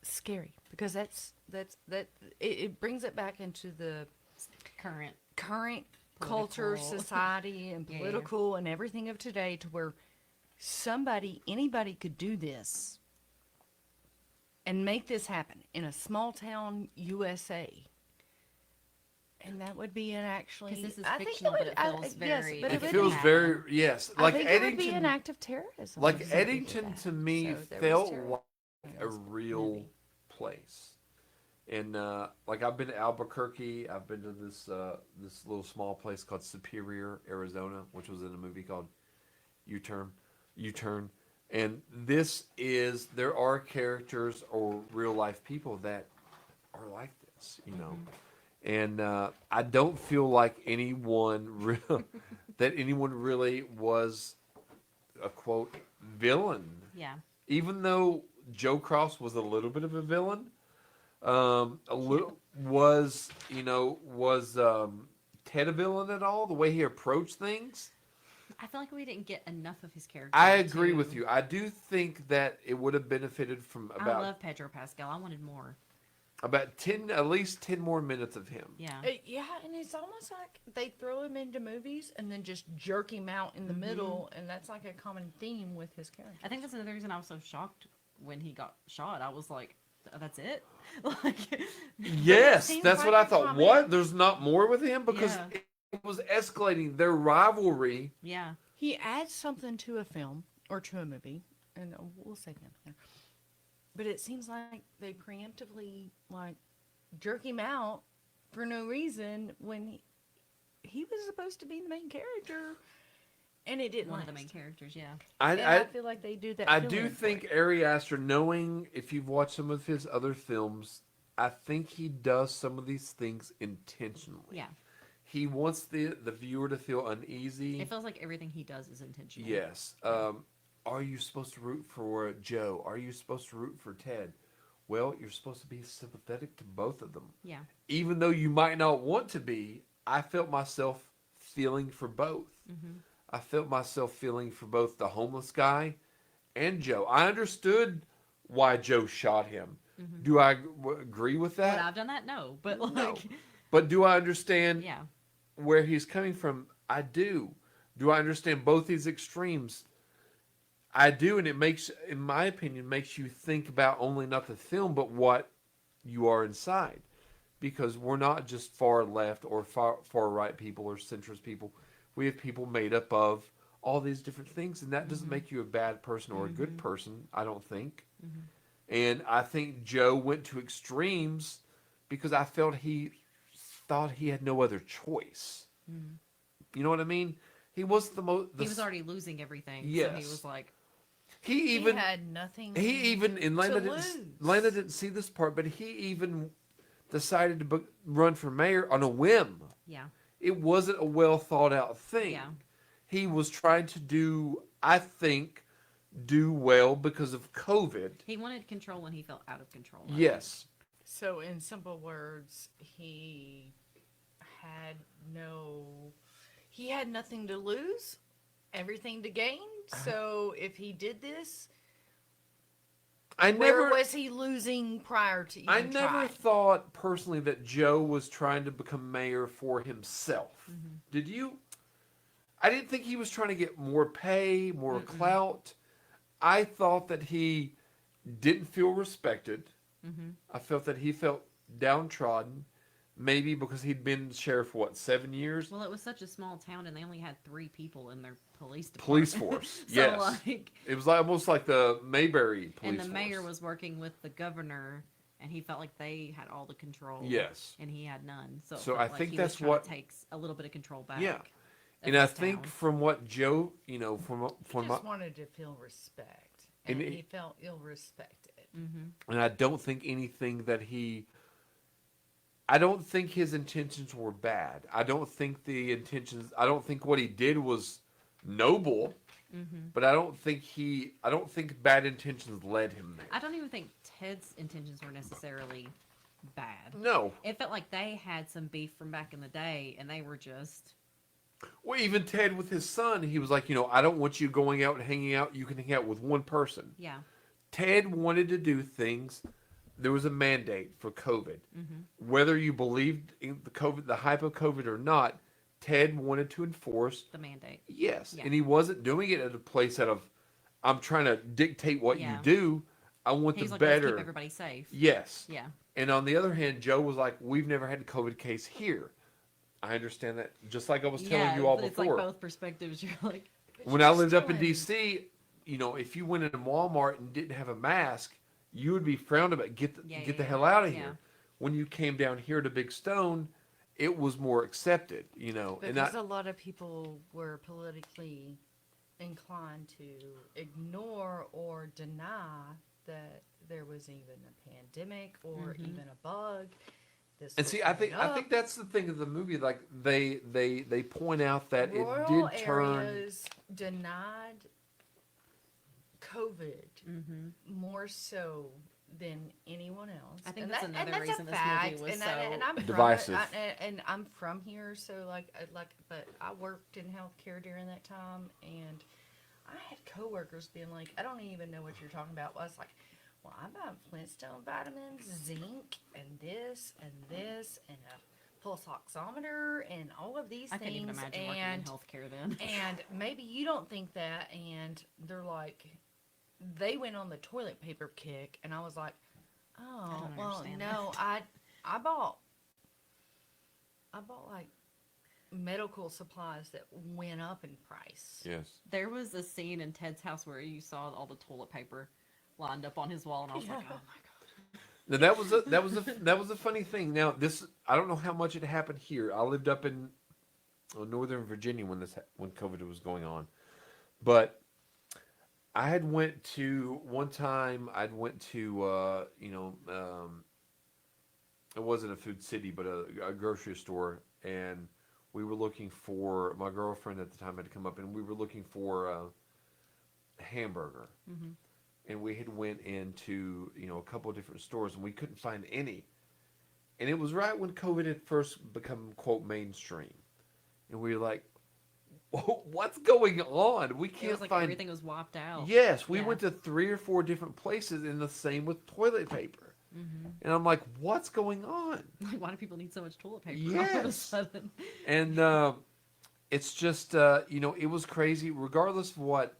scary. Because it brings it back into the Current. current culture, Political. society, and Yeah. political and everything of today to where anybody could do this and make this happen in a small town USA. And that would be an actually. 'Cause this is I think fictional, it but would, it feels very- but It would feels be, very yes, I like think it would be Eddington. an act of terrorism. Like if somebody did Eddington that. to me So there was felt terrorism like in a this real movie. place. And like I've been to Albuquerque, I've been to this little small place called Superior, Arizona, which was in a movie called U-Turn. And there are characters or real life people that are like this, And I don't feel like that anyone really was a quote villain. Yeah. Even though Joe Cross was a little bit of a villain, was Ted a villain at all? The way he approached things? I feel like we didn't get enough of his character. I agree to- with you. I do think that it would have benefited from I love Pedro Pascal. I wanted more. about 10, at least 10 more minutes of him. Yeah. Yeah, and it's almost like they throw him into movies and then just jerk him out in the middle, and that's like a common theme with his character. I think that's another reason I was so shocked when he got shot. I was like, That's it. Like, Yes, seems that's like what I a thought. comedy. What? There's not more with him because Yeah. it was escalating their rivalry. yeah, He adds something to a film or to a movie, and we'll say that. But it seems like they preemptively like jerk him out for no reason when he was supposed to be the main character, and it didn't one last. of the main characters. Yeah, And I I feel like they do that. I fill do in for think it. Ari Aster, knowing if you've watched some of his other films, I think he does some of these things intentionally. yeah. He wants the viewer to feel uneasy. It feels like everything he does is intentional. Yes. Are you supposed to root for Joe? Are you supposed to root for Ted? Well, you're supposed to be sympathetic to both of them. Yeah. Even though you might not want to be, I felt myself feeling for both. Mm-hmm. I felt myself feeling for both the homeless guy and Joe. I understood why Joe shot him. Mm-hmm. Do I agree with Would that? I've done that? No, but like, No. But do I understand yeah, where he's coming from? I do. Do I understand both these extremes? I do, and it makes, in my opinion, makes you think about only not the film, but what you are inside. Because we're not just far left or far right people or centrist people. We have people made up of all these different things, and that doesn't make you a bad person or a good person, I don't think. And I think Joe went to extremes because I felt he thought he had no other choice. You know what I mean? He was the most. he was already losing everything. So Yes. he was like, He even he had nothing. he even and Lana to didn't lose. Lana didn't see this part, but he even decided to run for mayor on a whim. yeah, It wasn't a well thought out thing. Yeah. He was trying to do, I think, do well because of COVID. he wanted control when he felt out of control. I Yes. So, in simple words, he had he had nothing to lose, everything to gain. So, if he did this, where was he losing prior to even I never trying? thought personally that Joe was trying to become mayor for himself. Did you? I didn't think he was trying to get more pay, more clout. I thought that he didn't feel respected. I felt that he felt downtrodden, maybe because he'd been sheriff for 7 years? Well, it was such a small town, and they only had 3 people in their police department. Police force, So, yes. like, It was like, almost like the Mayberry police and the force. mayor was working with the governor, and he felt like they had all the control. Yes. And he had none. So, it So felt I like think he that's was trying what- to takes a little bit of control back. Yeah. of And I this think town. from what Joe, from He my, just wanted to feel respect, and And he it- felt ill-respected. and I don't think anything that I don't think his intentions were bad. I don't think what he did was noble, but I don't think bad intentions led him there. I don't even think Ted's intentions were necessarily bad. No. It felt like they had some beef from back in the day, and they were just Well, even Ted with his son, he was like, I don't want you going out and hanging out. You can hang out with one person. yeah. Ted wanted to do things. There was a mandate for COVID. Whether you believed in the hype of COVID or not, Ted wanted to enforce. The mandate. Yes, Yeah. and he wasn't doing it at a place out of, I'm trying to dictate what Yeah. you do. I want He's the like, let's better. keep everybody safe. Yes. Yeah. And on the other hand, Joe was like, we've never had a COVID case here. I understand that. Just like I was telling you all it's before. like both perspectives. You're like, When I lived up in D.C., if you went into Walmart and didn't have a mask, you would be frowned about. Get the hell out of yeah. here. When you came down here to Big Stone, it was more accepted. Because a lot of people were politically inclined to ignore or deny that there was even a pandemic or even a bug. This and was see, I think made that's the thing of the movie. Like they point out that up. Rural it did turn. areas denied COVID more so than anyone else. I think And that's and another that's a reason this fact. movie was and so I'm from divisive. and I'm from here, so but I worked in healthcare during that time, and I had coworkers being like, "I don't even know what you're talking about." I was like, "Well, I'm buying Flintstone vitamins, zinc, and this, and a pulse oximeter, and all of these I things." can't even imagine working in healthcare then. And maybe you don't think that, and they're like, they went on the toilet paper kick, and I was like, Oh, don't well, understand no, I bought like medical supplies that went up in price. Yes. There was a scene in Ted's house where you saw all the toilet paper lined up on his wall, and I was like, Yeah. oh my god. Now that was a funny thing. Now this I don't know how much it happened here. I lived up in Northern Virginia when COVID was going on, but I had went to one time. I'd went to it wasn't a food city, but a grocery store, and we were looking for my girlfriend at the time had come up, and we were looking for a hamburger, Mm-hmm. and we had went into a couple of different stores, and we couldn't find any, and it was right when COVID had first become quote mainstream, and we were like, what's going on? We It can't was like find. everything was wiped out. Yes, we Yeah. went to 3 or 4 different places, and the same with toilet paper. Mm-hmm. And I'm like, what's going on? Like, why do people need so much toilet paper all of a Yes. sudden? And it's just, it was crazy, regardless of what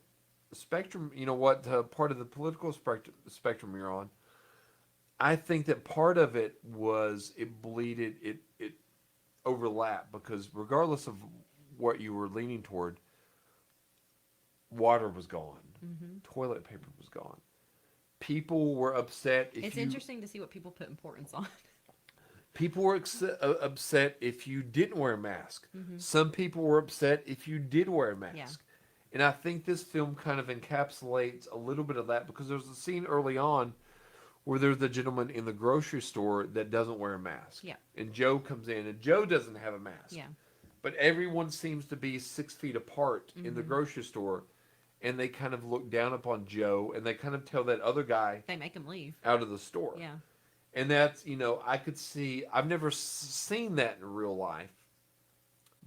spectrum, what part of the political spectrum you're on. I think that part of it was it bleeded, it overlapped, because regardless of what you were leaning toward, water was gone, Mm-hmm. toilet paper was gone. People were upset if It's you. interesting to see what people put importance on. People were upset if you didn't wear a mask. Mm-hmm. Some people were upset if you did wear a mask. Yeah. And I think this film kind of encapsulates a little bit of that, because there's a scene early on where there's the gentleman in the grocery store that doesn't wear a mask. Yeah. And Joe comes in, and Joe doesn't have a mask. Yeah. But everyone seems to be 6 feet apart in the Mhm. grocery store, and they kind of look down upon Joe, and they kind of tell that other guy They make him leave. out of the store. Yeah. And that's, I could see, I've never seen that in real life,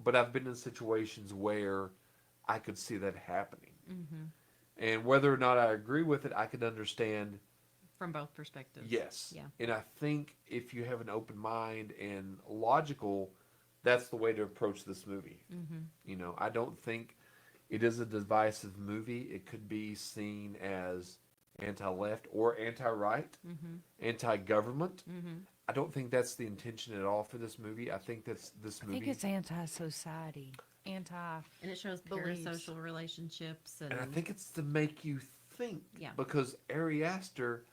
but I've been in situations where I could see that happening. Mm-hmm. And whether or not I agree with it, I could understand, From both perspectives. yes. Yeah. And I think if you have an open mind and logical, that's the way to approach this movie. Mm-hmm. I don't think it is a divisive movie. It could be seen as anti-left or anti-right, Mm-hmm. anti-government. Mm-hmm. I don't think that's the intention at all for this movie. I think that's this I movie. think it's anti-society, anti. And it shows Beliefs. parasocial relationships and and I think it's to make you think. Yeah. Because Ari Aster,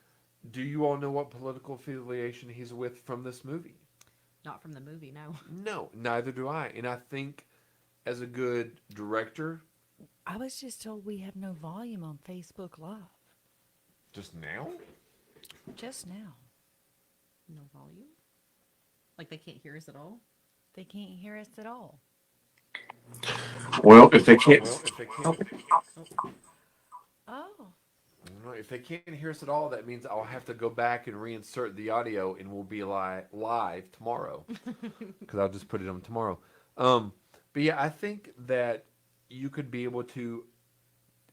do you all know what political affiliation he's with from this movie? not from the movie, no. No, neither do I. And I think as a good director, I was just told we have no volume on Facebook Live. just now? Just now. No volume? Like they can't hear us at all? They can't hear us at all. Well, if they can't, Well, if they can't, Oh. I don't know, if they can't hear us at all, that means I'll have to go back and reinsert the audio, and we'll be live tomorrow, because I'll just put it on tomorrow. But yeah, I think that you could be able to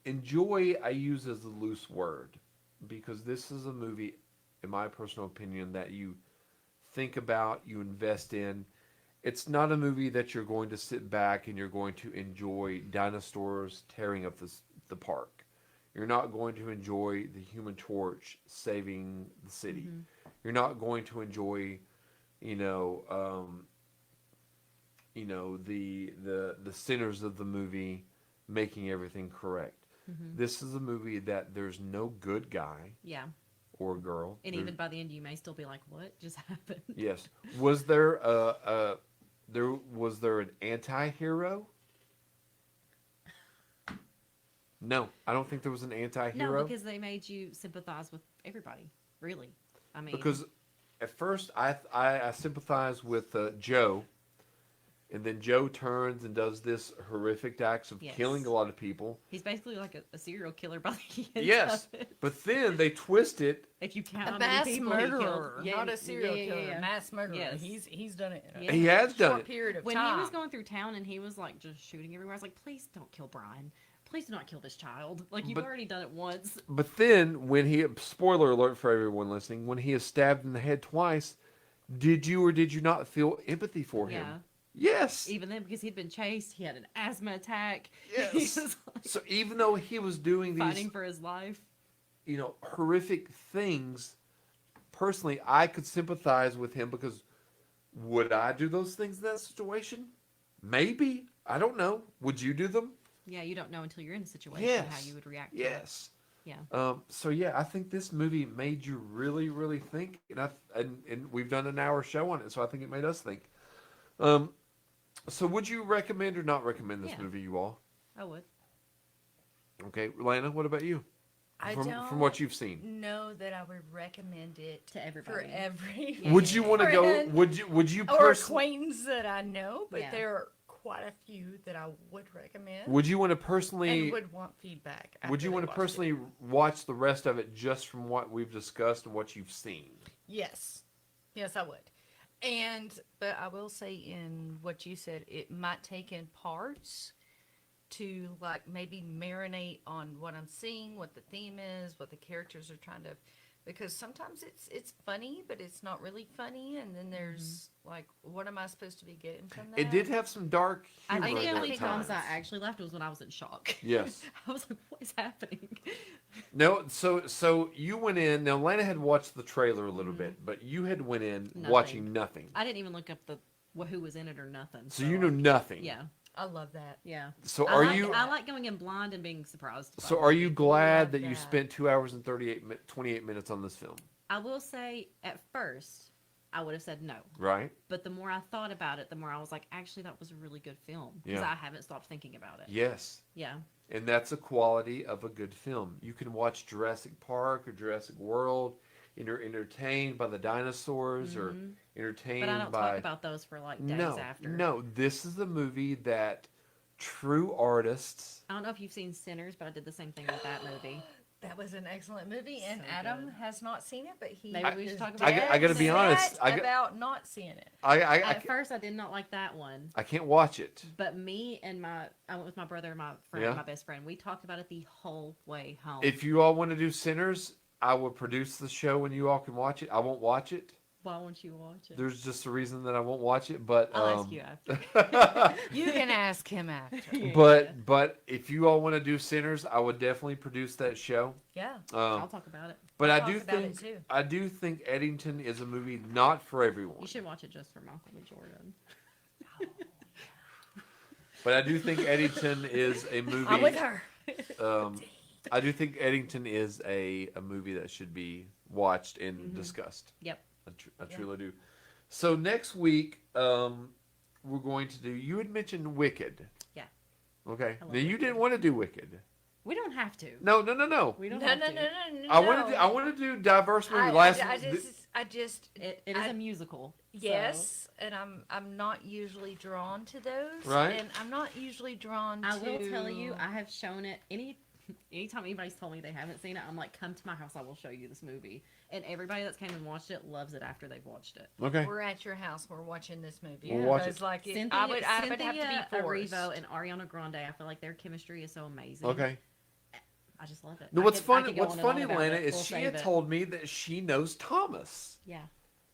enjoy. I use as a loose word, because this is a movie, in my personal opinion, that you think about, you invest in. It's not a movie that you're going to sit back and you're going to enjoy dinosaurs tearing up the park. You're not going to enjoy the Human Torch saving the city. Mhm. You're not going to enjoy, the sinners of the movie making everything correct. Mm-hmm. This is a movie that there's no good guy Yeah. or girl. And There- even by the end, you may still be like, what just happened? yes, was there an anti-hero? No, I don't think there was an anti-hero. No, because they made you sympathize with everybody, really. I mean, Because at first I sympathize with Joe, and then Joe turns and does this horrific acts of Yes. killing a lot of people. he's basically like a serial killer by the end Yes, of it. but then they twist it. If you count A how many mass people he killed. murderer, Yeah, not a serial yeah, killer. yeah. Mass murderer. Yes. He's done it in a Yeah. He has done short it. period of When time. he was going through town and he was like just shooting everywhere, I was like, please don't kill Brian. Please do not kill this child. Like, you've But- already done it once. But then when spoiler alert for everyone listening, when he is stabbed in the head twice, did you or did you not feel empathy for him? Yeah. Yes. Even then, because he'd been chased, he had an asthma attack. Yes. He was like, So even though he was doing these fighting for his life. horrific things personally, I could sympathize with him because would I do those things in that situation? Maybe. I don't know. Would you do them? Yeah, you don't know until you're in the situation Yes. how you would react to it. Yes. Yeah. So yeah, I think this movie made you really, really think, and we've done an hour show on it, so I think it made us think. So would you recommend or not recommend this Yeah. movie, you all? I would. Okay, Lana, what about you? I From don't what you've seen, know that I would recommend it To everybody. for every Yeah. would you want to go? friend Would you or personally? acquaintance that I know, but Yeah. there are quite a few that I would recommend Would you want to and personally? would want feedback. Would after you they want to watched it. personally watch the rest of it just from what we've discussed and what you've seen? Yes. Yes, I would. But I will say in what you said, it might take in parts to like maybe marinate on what I'm seeing, what the theme is, what the characters are trying to, because sometimes it's funny, but it's not really funny, and then there's like, what am I supposed to be getting from that? It did have some dark I humor think the at only times. times I actually laughed was when I was in shock. Yes. I was like, what is happening? No, so you went in. Now Lana had watched the trailer a little bit, but you had went in watching nothing. I didn't even look up who was in it or nothing. So you know nothing. Yeah. I love that. Yeah. So I are like, you? I like going in blind and being surprised. by So it. are you glad love that you that. spent 2 hours and 28 minutes on this film? I will say, at first, I would have said no. Right? But the more I thought about it, the more I was like, actually, that was a really good film. Because Yeah. I haven't stopped thinking about it. Yes. Yeah. And that's a quality of a good film. You can watch Jurassic Park or Jurassic World, and you're entertained by the dinosaurs or entertained But I don't by. talk about those for like days no, after. no. This is a movie that true artists. I don't know if you've seen Sinners, but I did the same thing with that movie. That was an excellent movie, and So Adam good. has not seen it, but he Maybe we is should talk dead about it. I gotta be set honest, about not seeing it. At first, I did not like that one. I can't watch it. But me and I went with my brother and my friend, Yeah. my best friend. We talked about it the whole way home. If you all want to do Sinners, I will produce the show and you all can watch it. I won't watch it. Why won't you watch it? There's just a reason that I won't watch it, but I'll ask you after. You can ask him after. but if you all want to do Sinners, I would definitely produce that show. Yeah. I'll talk about it. But I'll I talk do about it think too. I do think Eddington is a movie not for everyone. You should watch it just for Michael B. Jordan. But I do think Eddington is a movie. I'm with her. I do think Eddington is a movie that should be watched and discussed. Yep. I truly do. So next week, we're going to do. You had mentioned Wicked. Yeah. Okay. I love Now you Wicked. didn't want to do Wicked. We don't have to. No. We No, don't no, have no, to. no, no. I want to do diverse movie. I just. It is a musical. Yes, and I'm not usually drawn to those. Right. And I'm not usually drawn to. I will tell you, I have shown it anytime anybody's told me they haven't seen it, I'm like, come to my house, I will show you this movie. And everybody that's came and watched it loves it after they've watched it. Okay. We're at your house. We're watching this movie. We'll watch because, it. like, Cynthia, I would have to be forced. Erivo and Ariana Grande, I feel like their chemistry is so amazing. Okay. I just love it. No, I what's could- I funny? could go What's on and on funny, about Lana, it. is We'll she save had it. told me that she knows Thomas. Yeah.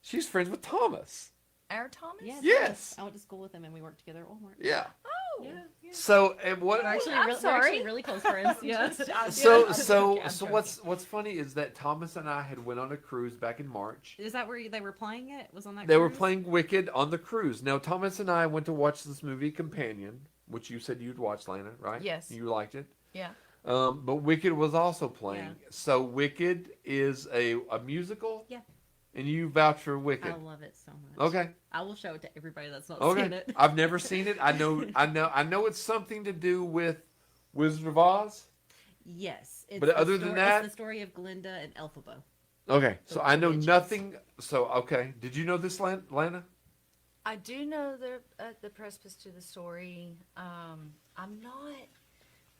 She's friends with Thomas. Our Thomas? Yes. I went to school with him and we worked together at Walmart. Yeah. Oh. Yeah. Yeah. So and what? We're actually, I'm we're sorry. actually really close friends. Yeah. So I'm what's funny is that Thomas and I had went on a cruise back in March. Is that where they were playing it? Was on that They were cruise? playing Wicked on the cruise. Now Thomas and I went to watch this movie Companion, which you said you'd watch, Lana, right? Yes. You liked it. Yeah. But Wicked was also playing. Yeah. So Wicked is a musical. Yeah. And you vouch for Wicked. I love it so much. Okay. I will show it to everybody that's not Okay. seen it. I've never seen it. I know it's something to do with Wizard of Oz. Yes. It's But the other than that- it's the story of Glinda and Elphaba. Okay. So The I know witches. nothing. So okay. Did you know this, Lana? I do know the precipice to the story. I'm not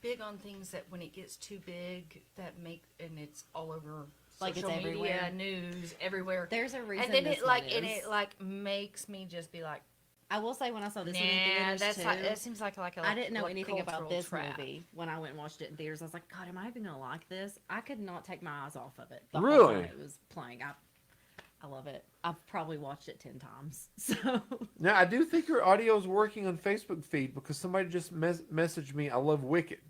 big on things that when it gets too big and it's all over Like it's social media, everywhere. news, everywhere. There's a reason. And then this it like one and is. it like makes me just be like, I will say when I saw this nah, one in theaters that's too, like, that seems like a I didn't know like anything about cultural this trap. movie when I went and watched it in theaters. I was like, God, am I even gonna like this? I could not take my eyes off of it. The whole Really? time it was playing. I love it. I've probably watched it 10 times. So Now I do think your audio is working on Facebook feed because somebody just messaged me. I love Wicked.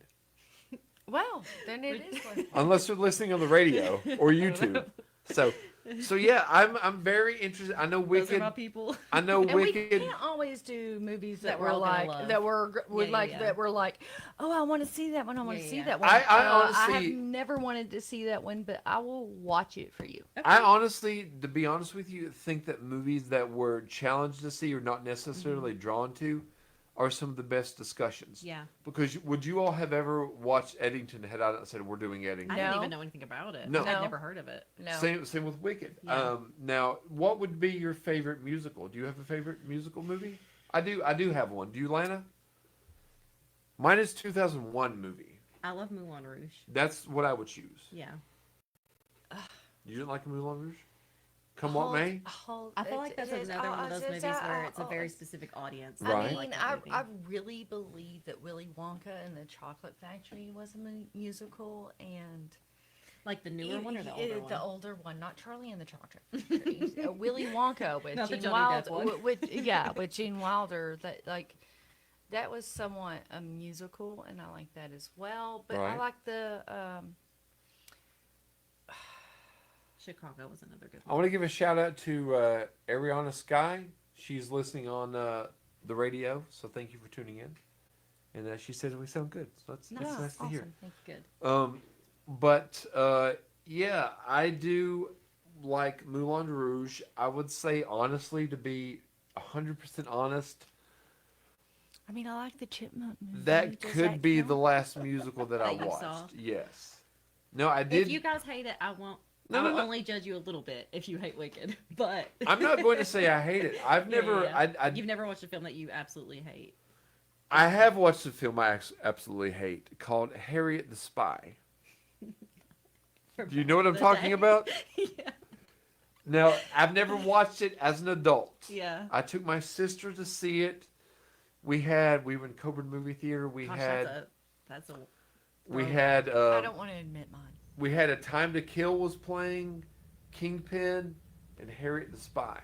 Well, then it is. One. Unless they're listening on the radio or YouTube. So So yeah, I'm very interested. I know Those are my Wicked. people. I know And we Wicked. can't always do movies That that we're we're all gonna like love. that we're Yeah, yeah, yeah. that we're like, oh, I want to see that one. I want to Yeah, see yeah. that one. I I have honestly- never wanted to see that one, but I will watch it for you. I honestly, to be honest with you, think that movies that we're challenged to see or not necessarily drawn to are some of the best discussions. Yeah. Because would you all have ever watched Eddington head out and said, we're doing Eddington? I didn't No. even know anything about it. No. I'd No. never heard of it. No, Same with Wicked. Yeah. Now, what would be your favorite musical? Do you have a favorite musical movie? I do have one. Do you, Lana? Mine is 2001 movie. I love Moulin Rouge. That's what I would choose. Yeah. You didn't like Moulin Rouge? Come what may? I feel like that's another one of those movies where it's a very specific audience. Right. I mean, like that movie. I really believe that Willy Wonka and the Chocolate Factory was a musical, and Like the newer one or the older one? The older one, not Charlie and the Chocolate Factory. Willy Wonka with Not the Gene Johnny Depp Wilder. one. With Gene Wilder. That was somewhat a musical, and I like that as well. But I Right. like the Chicago was another good I one. want to give a shout out to Ariana Sky. She's listening on the radio, so thank you for tuning in. And she says we sound good, so that's nice to hear. awesome. Thank you. Good. But yeah, I do like Moulin Rouge. I would say honestly, to be 100% honest, I mean, I like the Chipmunk movie. that Does could that be count? the last musical that I That you watched. saw? Yes. No, I did. If you guys hate it, I won't. No, I'll no, no. only judge you a little bit if you hate Wicked. But I'm not going to say I hate it. I've never. Yeah. You've never watched a film that you absolutely hate. I have watched a film I absolutely hate called Harriet the Spy. Do you know what I'm The talking day. about? Yeah. Now, I've never watched it as an adult. Yeah. I took my sister to see it. We were in Coburn Movie Theater. We Gosh, had that's a. we road. had I don't want to admit mine. we had A Time to Kill was playing, Kingpin, and Harriet the Spy.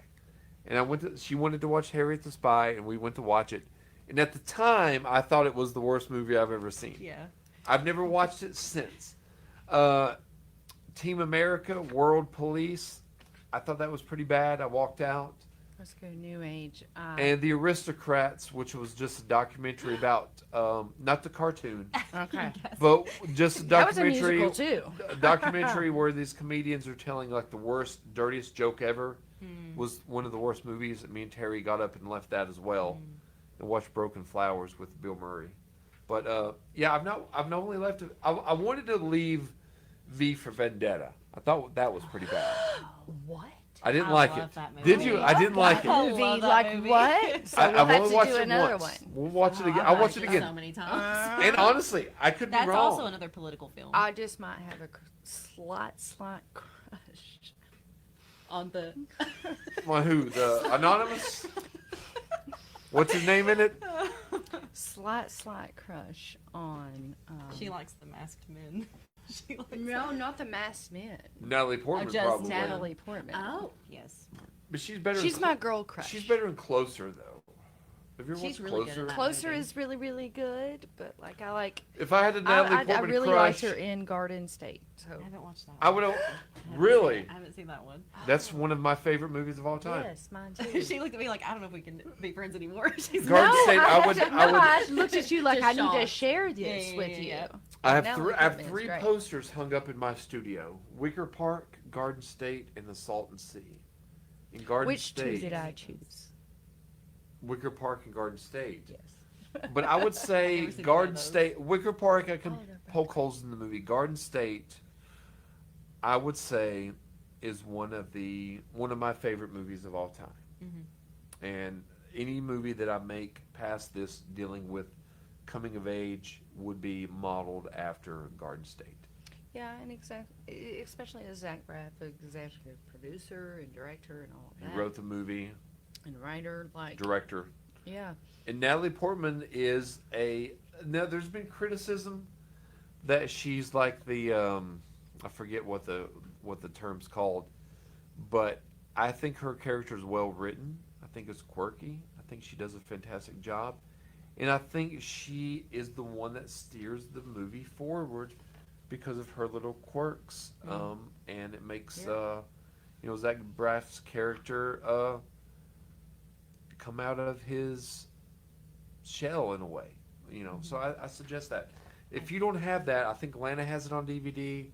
And she wanted to watch Harriet the Spy, and we went to watch it. And at the time, I thought it was the worst movie I've ever seen. Yeah. I've never watched it since. Team America, World Police, I thought that was pretty bad. I walked out. Let's go New Age. And The Aristocrats, which was just a documentary about, not the cartoon, Okay. but just a That was a documentary. musical too. A documentary where these comedians are telling like the worst, dirtiest joke ever. Was one of the worst movies that me and Terry got up and left that as well, and watched Broken Flowers with Bill Murray. But yeah, I've not only left. I wanted to leave V for Vendetta. I thought that was pretty bad. What? I didn't I like it. love that movie. Did you? I didn't like I it. Movie, love that like movie. what? So we'll I've have only to watched do it another once. one. We'll watch it again. I've I'll watch it so again. many times. And honestly, I could be That's wrong. also another political film. I just might have a slight crush. On the. Well, who? The Anonymous? What's his name in it? Slight crush on. She likes the masked men. She likes No, not the masked men. Natalie Portman, just probably. Natalie Portman. Oh yes. But she's better. She's in my girl crush. She's better in Closer, though. Have you ever She's watched really good Closer? in that. Closer movie. is really, really good, but like I like. If I had a Natalie I Portman really crush, liked her in Garden State. So. I haven't watched that. I one. would have. I haven't Really? seen it. I haven't seen that one. That's one of my favorite movies of all time. Yes, mine too. She looked at me like, I don't know if we can be friends anymore. She's Garden no, State, I would- I would- I looked at you like Just I need to shocked. share this Yeah, with yeah, you. yeah. I have Natalie I have Portman's three great. posters hung up in my studio: Wicker Park, Garden State, and the Salton Sea. In Garden Which State, two did I choose? Wicker Park and Garden State. Yes. But I would say Never seen Garden one of those. State, Wicker Park. I can Oh, they're poke holes in the movie. Garden State, I would say, is one of my favorite movies of all time. Mm-hmm. And any movie that I make past this dealing with coming of age would be modeled after Garden State. Yeah, and especially as Zach Braff, executive producer and director and all of He that. wrote the movie, and writer, like director. yeah. And Natalie Portman is now there's been criticism that she's like the I forget what the term's called, but I think her character is well written. I think it's quirky. I think she does a fantastic job, and I think she is the one that steers the movie forward because of her little quirks, and it makes Zach Braff's character come out of his shell in a way. So I suggest that. If you don't have that, I think Lana has it on DVD.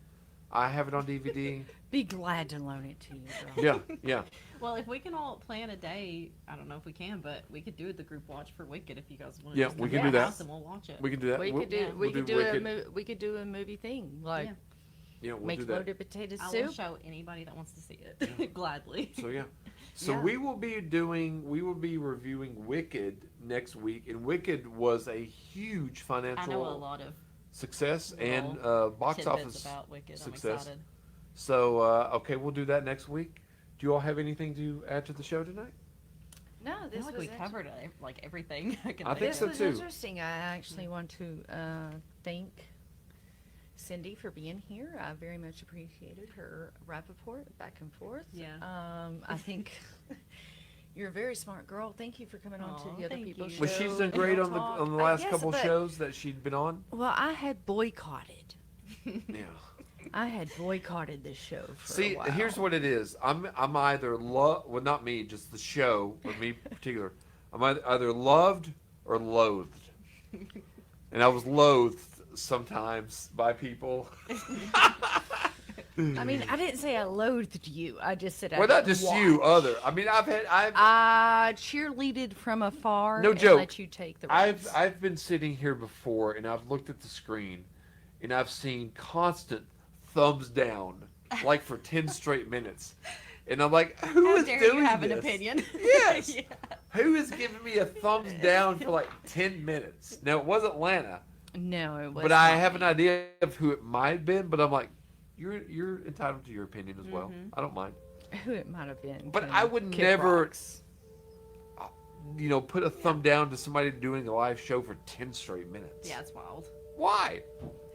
I have it on DVD. Be glad to loan it to you, girl. Yeah. Well, if we can all plan a day, I don't know if we can, but we could do the group watch for Wicked if you guys want. Yeah, we can do that. And we'll watch it. We can do that. We We'll- could do yeah. we we'll could do do Wicked. we could do a movie thing like Yeah. Yeah, we'll make do that. loaded potato I will soup. show anybody that wants to see it gladly. So yeah. So Yeah. we will be reviewing Wicked next week, and Wicked was a huge I know a financial lot of success and little box tidbits office about Wicked. success. I'm excited. So okay, we'll do that next week. Do you all have anything to add to the show tonight? No, I this feel like was we covered like everything. I can I think this so was too. interesting. I actually want to thank Cindy for being here. I very much appreciated her rapport back and forth. Yeah. I think you're a very smart girl. Thank you for coming on to Aw, the other thank people's you. show. Was she's done and great Real on the Talk. last Yes, couple but- shows that she'd been on? Well, I had boycotted. Yeah. I had boycotted this show for See, a while. here's what it is. I'm either well, not me, just the show, but me in particular. I'm either loved or loathed, and I was loathed sometimes by people. I mean, I didn't say I loathed you. I just said I Well, not didn't just you, watch. other. I mean, I've I cheerleaded from afar. No and joke. let you take the reins. I've been sitting here before, and I've looked at the screen, and I've seen constant thumbs down, like for 10 straight minutes, and I'm like, who How is dare doing you have this? an opinion? Yes. Yeah. Who is giving me a thumbs down for like 10 minutes? Now, it wasn't Lana, No, it was. but I not have me. an idea of who it might have been, but I'm like, you're entitled to your opinion as well. Mhm. I don't mind. Who it might have been. But Kim- I would Kid never- Rocks. Put a thumb down to somebody doing a live show for 10 straight minutes. Yeah, it's wild. Why?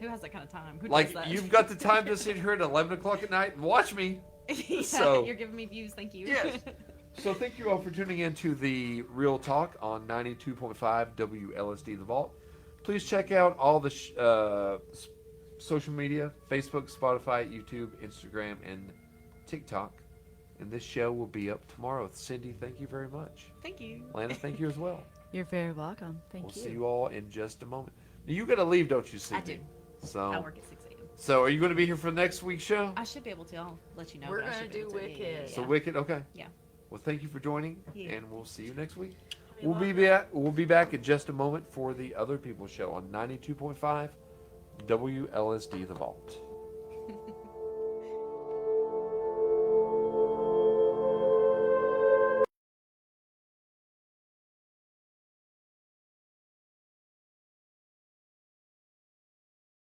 Who has that kind of time? Who Like, does that? you've got the time to sit here at 11 o'clock at night and watch me. Yeah, so- you're giving me views. Thank you. Yes. So thank you all for tuning in to the Real Talk on 92.5 WLSD The Vault. Please check out all the social media, Facebook, Spotify, YouTube, Instagram, and TikTok. And this show will be up tomorrow. Cindy, thank you very much. Thank you. Lana, thank you as well. You're very welcome. Thank We'll you. see you all in just a moment. Now, you got to leave, don't you, I Cindy? do. I So, work at 6 a.m. so are you going to be here for next week's show? I should be able to. I'll let you know. We're but I gonna should be do able to. Wicked. So Wicked, okay. Yeah. Well, thank you for joining, Yeah. and we'll see you next week. We'll be back in just a moment for the Other People Show on 92.5 WLSD The Vault.